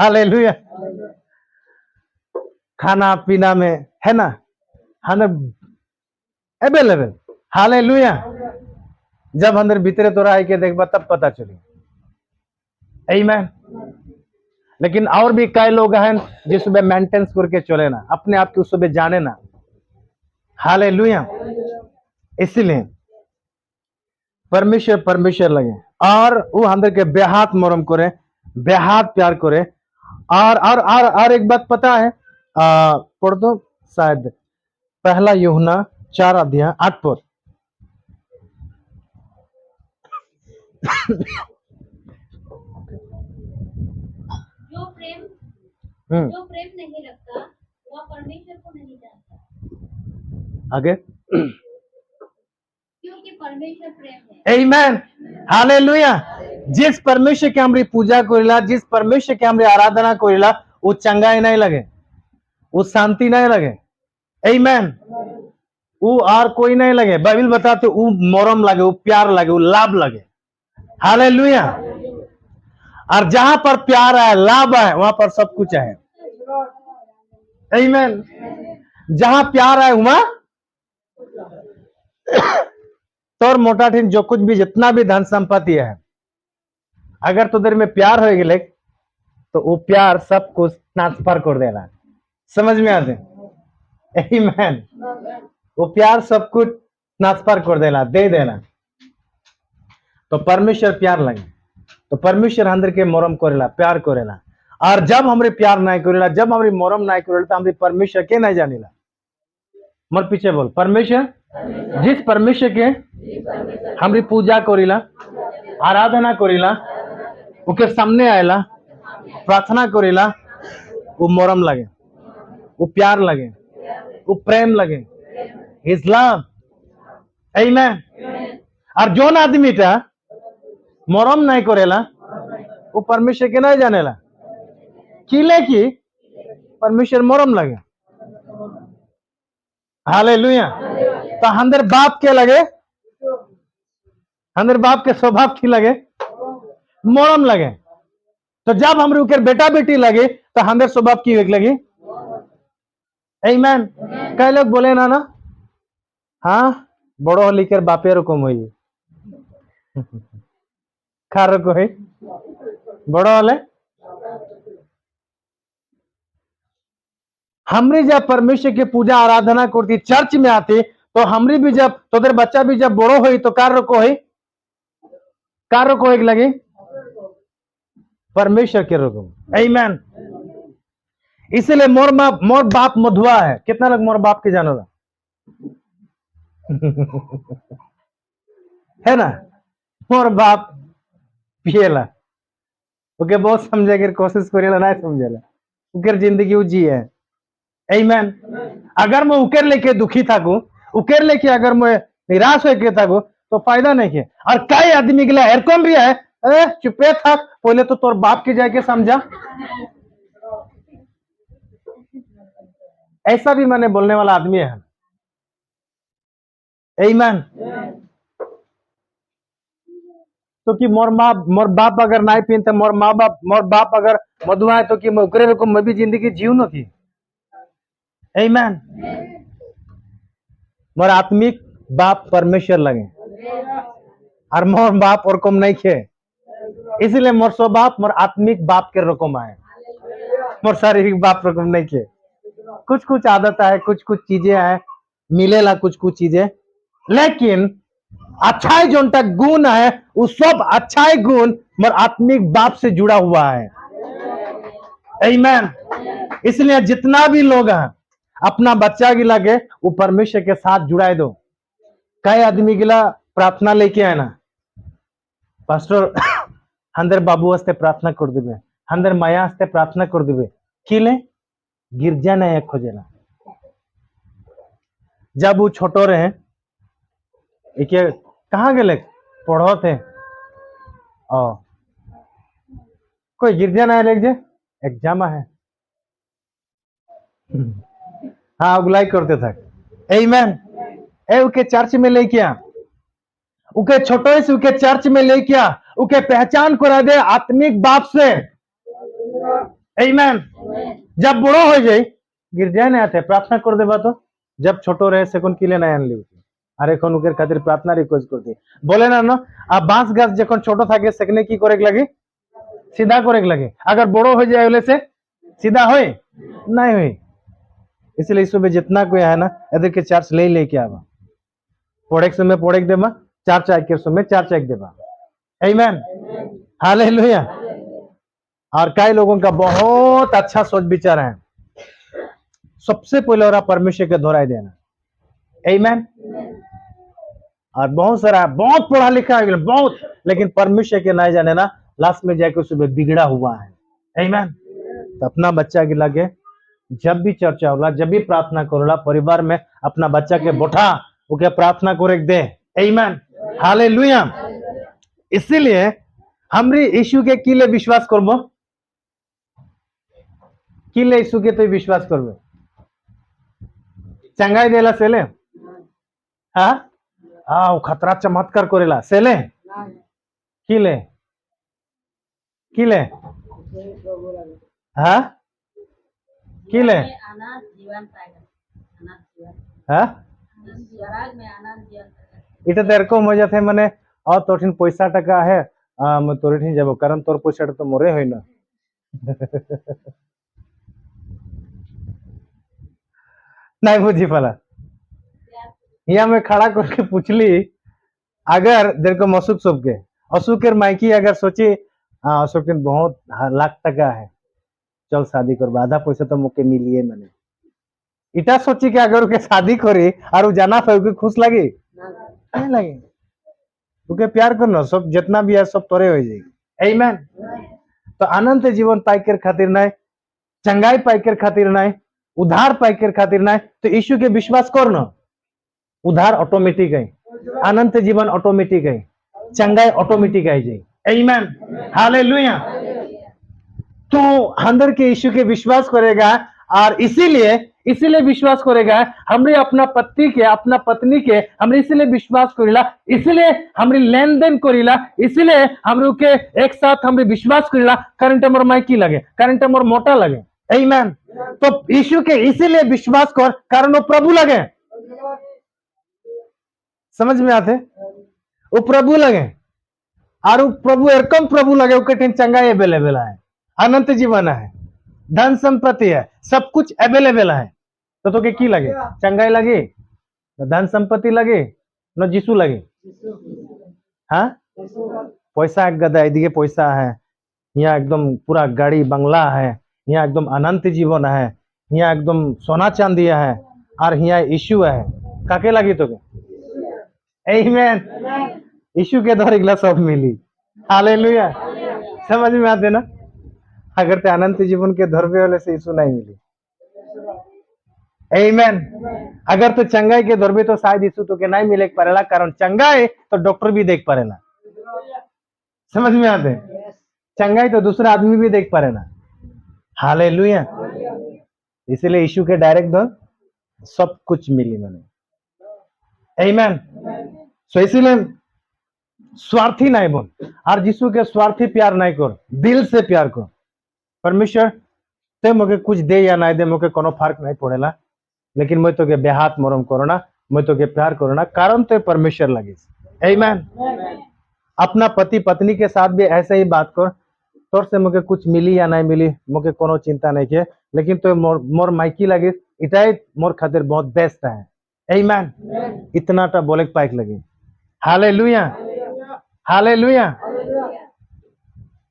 हालेलुया खाना पीना में है ना हमें अवेलेबल हालेलुया जब अंदर भीतरे तोरा आई के देखबा तब पता चली आमेन लेकिन और भी कई लोग हैं जो सुबह मेंटेनेंस करके चले ना अपने आप को सुबह जाने ना हालेलुया इसलिए परमेश्वर परमेश्वर लगे और वो अंदर के बेहात मोरम करे बेहात प्यार करे और एक बात पता है पढ़ दो शायद पहला यूहन्ना 4 अध्याय 8 पद जो प्रेम नहीं रखता वह परमेश्वर को नहीं जानता आगे क्योंकि परमेश्वर प्रेम है आमेन हालेलुया जिस परमेश्वर के हमरी पूजा करेला जिस परमेश्वर के हमरी आराधना करेला वो चंगाई नहीं लगे वो शांति नहीं लगे आमेन वो और कोई नहीं लगे बाइबल बताते वो मोरम लगे वो प्यार लगे वो लाभ लगे हालेलुया और जहां पर प्यार है लाभ है वहां पर सब कुछ है आमेन जहां प्यार है वहां तोर मोटा ठिन जो कुछ भी जितना भी धन संपत्ति है, अगर तुदर में प्यार हो गए तो वो प्यार सब कुछ ट्रांसफर कर देना। समझ में आते? आमीन। वो प्यार सब कुछ ट्रांसफर कर देना, दे देना। तो परमेश्वर प्यार लगे, तो परमेश्वर अंदर के मोरम करेला, प्यार करेला। और जब हमरे प्यार नहीं करेला, जब हमरे मोरम नहीं करेला, तो हमरे परमेश्वर के नहीं जानेला। मत पीछे बोल, परमेश्वर, जिस परमेश्वर के हमरी पूजा करेला, आराधना करेला, उके सामने आएला, प्रार्थना करेला, वो मोरम लगे, वो प्यार लगे, वो प्रेम लगे, हिज लव। आमीन। और जोन आदमी टा मोरम नहीं करेला, वो परमेश्वर के नहीं जानेला। किले की परमेश्वर मोरम लगे। हालेलुया। तो हंदर बाप के लगे, हंदर बाप के स्वभाव की लगे, मोरम लगे। तो जब हम रुके बेटा बेटी लगे, तो हंदर स्वभाव की लगी। आमीन। कई लोग बोले ना हाँ बड़ो लिकर बापे रकम हुई खार को है बड़ो वाले। हमरी जब परमेश्वर की पूजा आराधना करती, चर्च में आती, तो हमरी भी जब तोदर बच्चा भी जब बड़ो हुई तो कार को एक लगी परमेश्वर के रकम। आमीन। इसलिए मोर बाप मधुआ है। कितना लोग मोर बाप के जानो है ना? मोर बाप पिएला, ओके बहुत समझे के कोशिश करेला, नहीं समझेला, उकर जिंदगी वो जी है। आमीन। अगर मैं उकेर लेके दुखी थाकू, उकेर लेके अगर मैं निराश होके थाकू, तो फायदा नहीं है। और कई आदमी के लिए एरकम भी है, चुपे था, पहले तो तोर बाप के जाके समझा। ऐसा भी मैंने बोलने वाला आदमी है। आमीन। तो कि मोर बाप अगर नहीं पीते, मोर बाप अगर मधुआ है, तो कि मैं उकरे रकम मैं भी जिंदगी जीव न थी। आमीन। मोर आत्मिक बाप परमेश्वर लगे, और मोर बाप और कम नहीं खे। इसलिए मोर स्वभाव मोर आत्मिक बाप के रकम आए, मोर शारीरिक बाप रकम नहीं खे। कुछ कुछ आदत है, कुछ कुछ चीजें है, मिलेला कुछ कुछ चीजें, लेकिन अच्छाई जो गुण है, वो सब अच्छाई गुण मोर आत्मिक बाप से जुड़ा हुआ है। आमीन। इसलिए जितना भी लोग हैं, अपना बच्चा गिला के वो परमेश्वर के साथ जुड़ाए दो। कई आदमी गिला प्रार्थना लेके आए ना, पास्टर हंदर बाबू हस्ते प्रार्थना कर देवे, हंदर माया हस्ते प्रार्थना कर देवे, किले गिरजा नहीं खोजेला। जब वो छोटो रहे, एक कहाँ गए पढ़ो थे, कोई गिरजा नहीं लेके एग्जाम है, हाँ अगुलाई करते थे। आमीन। उके चर्च में लेके आ, उके छोटे से उके चर्च में लेके आ, उके पहचान करा दे आत्मिक बाप से। आमीन। जब बड़ो हो जाए, गिरजा नहीं आते, प्रार्थना कर देबा। तो जब छोटो रहे सेकंड के लिए नहीं आन ली, अरे कौन उकेर खातिर प्रार्थना रिक्वेस्ट करती बोले ना अब बांस गाछ जखन छोटो था सेकने की करे लगे, सीधा करे लगे। अगर बड़ो हो जाए से सीधा हो नहीं हुई। इसलिए इस जितना कोई है ना, इधर के चार्ज ले लेके आवा, पढ़े के समय पढ़े देवा, चार चाय के समय चार चाय देवा। आमीन। हालेलुया। और कई लोगों का बहुत अच्छा सोच विचार है, सबसे पहले और परमेश्वर के दोहराई देना। आमीन। और बहुत सारा बहुत पढ़ा लिखा है बहुत, लेकिन परमेश्वर के नहीं जाने ना, लास्ट में जाके सुबह बिगड़ा हुआ है। आमीन। तो अपना बच्चा के लगे जब भी चर्चा होला, जब भी प्रार्थना करोला, परिवार में अपना बच्चा के बोठा ओके प्रार्थना करे दे। आमीन। हालेलुया। इसीलिए हमरी यीशु के किले विश्वास करबो, किले यीशु के तो विश्वास करबो, चंगाई देला सेले, हाँ हाँ खतरा चमत्कार करेला सेले, किले किले हाँ किले हाँ এটা তো এরকম হয়ে যাতে মানে তোর ঠিন পয়সা টাকা আহে তোর ঠিন যাবো কারণ তোর পয়সাটা তো মরে হয় না नहीं बुझी पाला यहाँ मैं खड़ा करके पूछली अगर तेरे को अशोक सब के अशोकेर माइकी अगर सोची हाँ अशोक दिन बहुत लाख टका है चल शादी कर आधा पैसा तो मुके मिलिए मैंने इटा सोची कि अगर उके शादी करे और उ जाना था उके खुश लगी नहीं लगे उके प्यार करना सब जितना भी है सब तोरे हो जाएगी आमीन तो अनंत जीवन पाइकर खातिर नहीं चंगाई पाइकर खातिर नहीं उधार पाइकर खातिर नहीं तो यीशु के विश्वास करना उधार ऑटोमेटिक है अनंत जीवन ऑटोमेटिक है चंगाई ऑटोमेटिक है जी आमीन हालेलुया तो अंदर के यीशु के विश्वास करेगा और इसीलिए विश्वास करेगा हमरे अपना पति के अपना पत्नी के हमरे इसीलिए विश्वास करेला इसीलिए हमरे लेन देन करेला इसीलिए हमरे के एक साथ हमरे विश्वास करेला करंट हमर माइकी लगे करंट हमर मोटा लगे आमीन तो यीशु के इसीलिए विश्वास कर कारण वो प्रभु लगे समझ में आते वो प्रभु लगे और वो प्रभु एरकम प्रभु लगे वो कठिन चंगाई अवेलेबल है अनंत जीवन है धन संपत्ति है सब कुछ अवेलेबल है तो के की लगे चंगाई लगे न धन संपत्ति लगे न जीसु लगे हाँ पैसा एक गदा एदिके पैसा है यहाँ एकदम पूरा गाड़ी बंगला है यहाँ एकदम अनंत जीवन है यहाँ एकदम सोना चांदी है और यहाँ यीशु है काके लगी तो आमीन यीशु के द्वारा इगला सब मिली हालेलुया समझ में आते ना अगर ते अनंत जीवन के धरवे वाले से यीशु नहीं मिली आमीन अगर तो चंगाई के धरवे तो शायद यीशु तो के नहीं मिले पारेला कारण चंगाई तो डॉक्टर भी देख पारेला समझ में आते चंगाई तो दूसरा आदमी भी देख पारेला हालेलुया इसलिए यीशु के डायरेक्ट धर सब कुछ मिली मैंने आमीन सो इसलिए स्वार्थी नहीं बन और यीशु के स्वार्थी प्यार नहीं कर दिल से प्यार कर परमेश्वर ते मुझे कुछ दे या नहीं दे मुझे कोनो फर्क नहीं पड़ेला लेकिन मैं तो के बेहात मरम करोना मैं तो के प्यार करोना कारण तो परमेश्वर लगे आमीन अपना पति पत्नी के साथ भी ऐसे ही बात कर तोर से मुझे कुछ मिली या नहीं मिली मुझे कोनो चिंता नहीं के लेकिन तो मोर माइकी लगे इटाई मोर खातिर बहुत बेस्ट है आमीन इतना टा बोले पाइक लगे हालेलुया हालेलुया